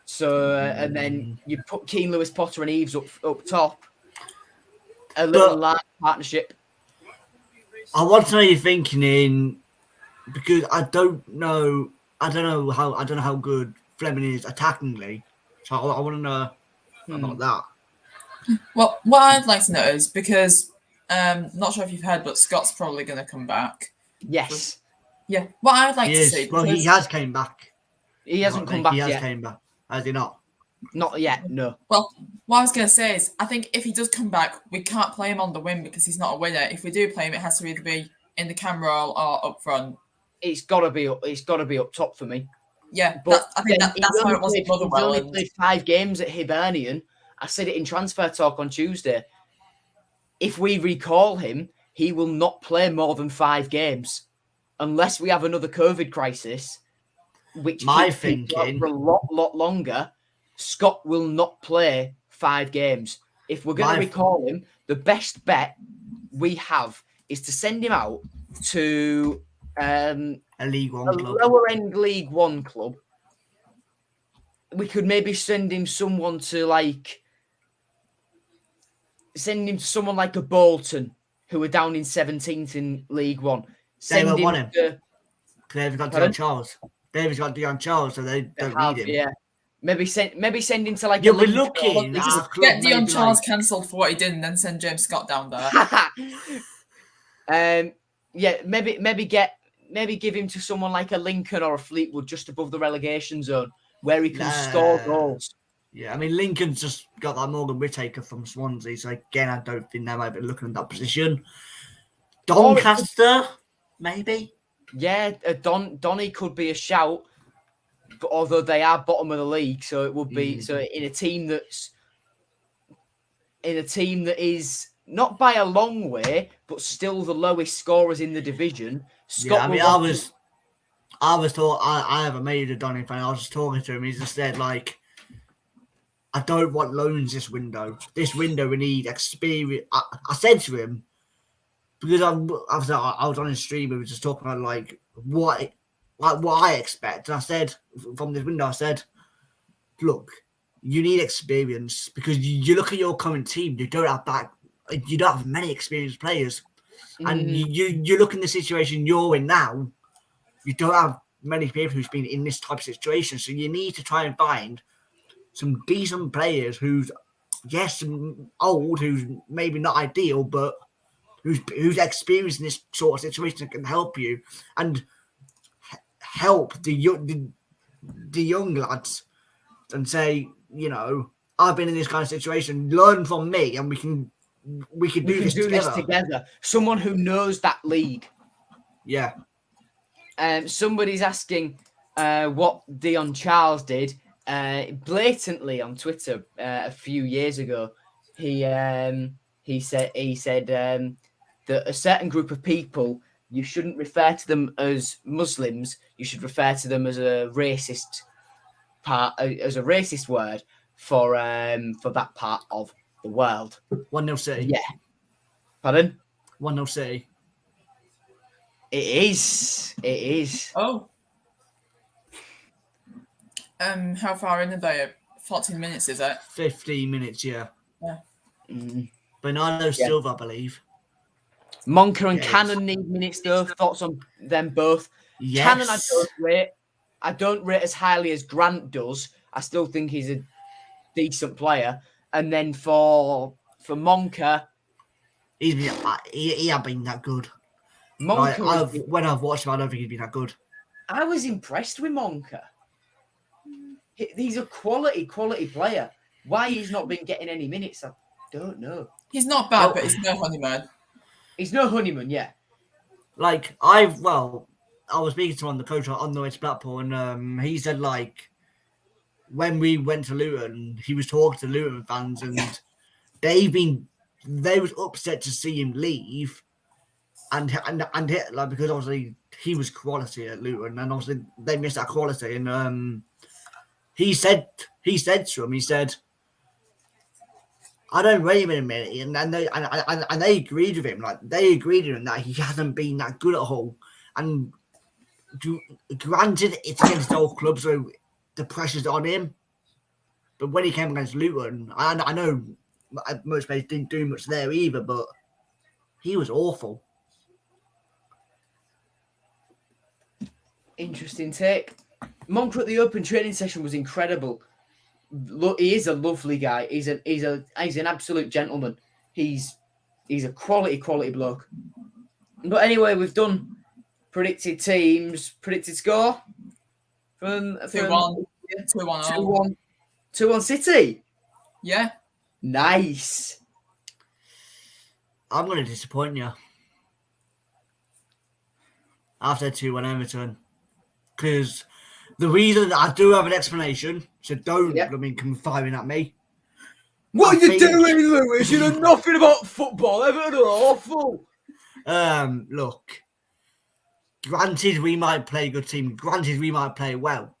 So, and then you put Keane Lewis Potter and Eaves up top. A little light partnership. I want to know your thinking because I don't know how good Fleming is attackingly. So I want to know about that. Well, what I'd like to know is because not sure if you've heard, but Scott's probably going to come back. Yes. Yeah. What I'd like to see. Well, he has came back. He hasn't come back yet. He has came back. Has he not? Not yet, no. Well, what I was going to say is, I think if he does come back, we can't play him on the wing because he's not a winner. If we do play him, it has to either be in the camera or up front. It's got to be up top for me. Yeah, but I think that's how it was at Motherwell. He only played 5 games at Hibernian. I said it in transfer talk on Tuesday. if we recall him, he will not play more than 5 games unless we have another COVID crisis, which My keeps people out thinking- for a lot longer. Scott will not play 5 games. If we're going to My- recall him, the best bet we have is to send him out to A League a One club. lower end League One club. We could maybe send him someone to someone like a Bolton, who are down in 17th in League One. They won't want him. to David's got Pardon? Dion Charles. David's got Dion Charles, so they don't have, need him. yeah. Maybe send him to like Yeah, a we're Lincoln or looking. Huddersfield. Our club Get Dion maybe Charles like- cancelled for what he did, and then send James Scott down there. Yeah, maybe give him to someone like a Lincoln or a Fleetwood just above the relegation zone where he can score goals. Yeah, I mean, Lincoln's just got that Morgan Whittaker from Swansea, so again, I don't think they might be looking at that position. Doncaster, maybe? Yeah, Donny could be a shout, but although they are bottom of the league, so it would be so in a team that is not by a long way, but still the lowest scorers in the division. Scott, Yeah, I mean, I haven't made a Donny fan. I was just talking to him. He just said, like, I don't want loans this window. This window, we need experience. I said to him, because I was on his stream, we were just talking about, like what I expect. And I said, from this window, I said, look, you need experience because you look at your current team, you don't have many experienced players. And you look in the situation you're in now, you don't have many people who's been in this type of situation. So you need to try and find some decent players who's, yes, old, who's maybe not ideal, but who's experienced in this sort of situation that can help you and help the young lads and say, you know, I've been in this kind of situation, learn from me, and we can do this together. Someone who knows that league. Yeah. Somebody's asking what Dion Charles did blatantly on Twitter a few years ago. He said that a certain group of people, you shouldn't refer to them as Muslims. You should refer to them as a racist word for that part of the world. 1-0 City. Yeah. Pardon? 1-0 City. It is. Oh. How far in are they? 14 minutes, is it? 15 minutes, yeah. Yeah. Bernardo Silva, I believe. Monker and Yes. Cannon need minutes though. Thoughts on them both? Yes. Cannon I don't rate as highly as Grant does. I still think he's a decent player. And then for Monker, He ain't been that good. Monker When I've watched him, I don't think he's been that good. I was impressed with Monker. He's a quality player. Why he's not been getting any minutes, I don't know. He's not bad, but he's no honeymoon. He's no honeymoon, yeah. Like, I was speaking to him on the coach on the way to Blackpool, and he said, like, when we went to Luton, he was talking to Luton fans, and they was upset to see him leave, and like, because obviously he was quality at Luton, and obviously they missed that quality, and he said to him, he said, I don't rate him in a minute, and they agreed with him. Like, they agreed with him that he hasn't been that good at Hull. And granted, it's against old clubs, so the pressure's on him. But when he came against Luton, I know most players didn't do much there either, but he was awful. Interesting take. Monker at the open training session was incredible. Look, he is a lovely guy. He's an absolute gentleman. He's a quality bloke. But anyway, we've done predicted teams, predicted score from 2-1. 2-1. 2-1 City. Yeah. Nice. I'm going to disappoint you. After 2-1 Everton. Because the reason I do have an explanation, so don't come firing at me. What I are you think- doing, Lewis? You know nothing about football. Everton are awful. Look, granted we might play a good team. Granted we might play well.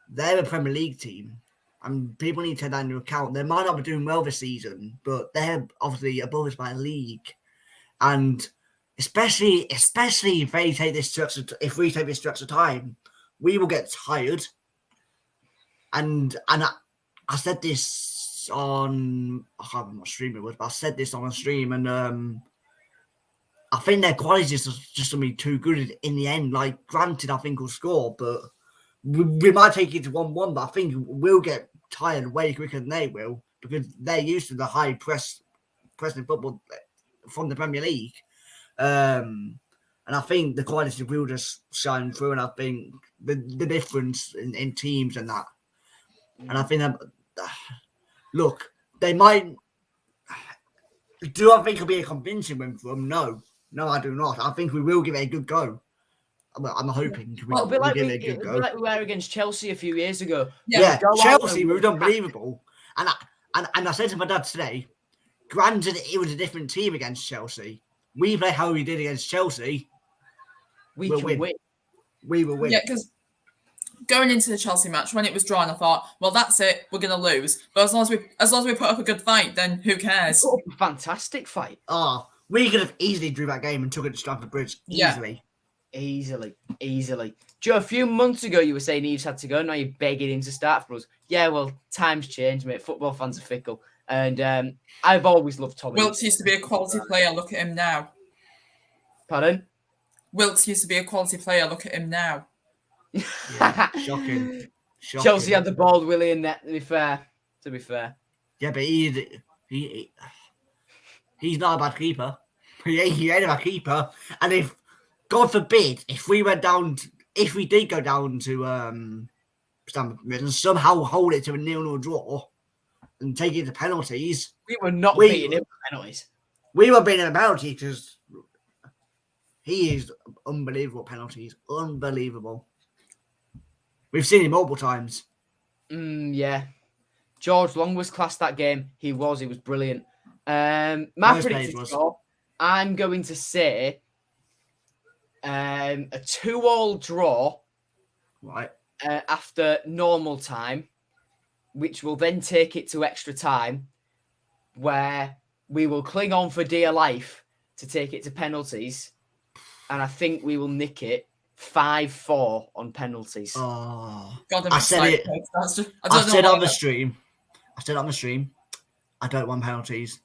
They're a Premier League team, and people need to take that into account. They might not be doing well this season, but they're obviously above us by a league. And especially if they take this if we take this stretch of time, we will get tired. And I said this on I can't remember what stream it was, but I said this on a stream, and I think their quality is just gonna be too good in the end. Like, granted, I think we'll score, but we might take it to 1-1. But I think we'll get tired way quicker than they will, because they're used to the high pressing football from the Premier League. And I think the quality will just shine through, and I think the difference in teams and that. And I think that, look, they might. Do I think it'll be a convincing win for them? No, I do not. I think we will give it a good go. I'm hoping Well, we'll give it a good go. like we were against Chelsea a few years ago. Yeah, Go out Chelsea and were unbelievable. And I said to my dad today, granted it was a different team against Chelsea. We play how we did against Chelsea. we we'll can win. We will win. Yeah, because going into the Chelsea match, when it was drawn, I thought, well, that's it, we're gonna lose. But as long as we put up a good fight, then who cares? Put up a fantastic fight. We could have easily drew that game and took it to Stamford Bridge easily. Easily. Joe, a few months ago you were saying Eves had to go. Now you're begging him to start for us. Yeah, well, times change, mate. Football fans are fickle, and I've always loved Tommy. Wilkes used to be a quality player. Look at him now. Pardon? Wilkes used to be a quality player. Look at him now. Yeah, shocking. Chelsea had the bald Willie in net. To be fair. Yeah, but he's not a bad keeper. He ain't a bad keeper. And if, God forbid, if we did go down to Stamford Bridge and somehow hold it to a 0-0 draw and take it to penalties, We were not beating him with penalties. we were beating a penalty because he is unbelievable penalties. Unbelievable. We've seen him multiple times. Yeah. George Long was class that game. He was brilliant. My Nice predicted page, score, I'm going to say a 2-2 draw Right. after normal time, which will then take it to extra time, where we will cling on for dear life to take it to penalties, and I think we will nick it 5-4 on penalties. Oh, God, I'm I said excited. it. I said on the stream. I don't want penalties.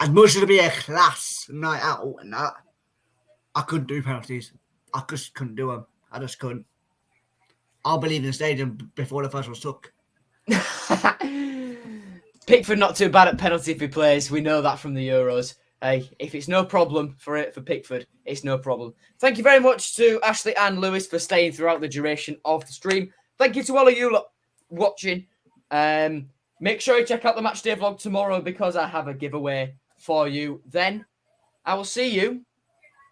As much as it'd be a class night out and that, I couldn't do penalties. I just couldn't do them. I just couldn't. I'll be leaving the stadium before the first one's took. Pickford not too bad at penalty if he plays. We know that from the Euros. Hey, if it's no problem for Pickford, it's no problem. Thank you very much to Ashley and Lewis for staying throughout the duration of the stream. Thank you to all of you watching. Make sure you check out the Matchday vlog tomorrow because I have a giveaway for you. Then I will see you.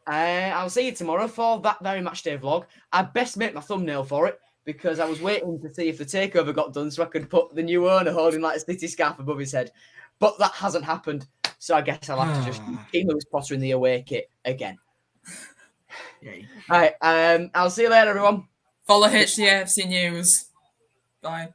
I'll see you tomorrow for that very Matchday vlog. I best make my thumbnail for it because I was waiting to see if the takeover got done so I could put the new owner holding like a City scarf above his head. But that hasn't happened. So I guess I'll have to just keep Lewis Potter in the away kit again. Yay. All right. I'll see you later, everyone. Follow HDFC News. Bye.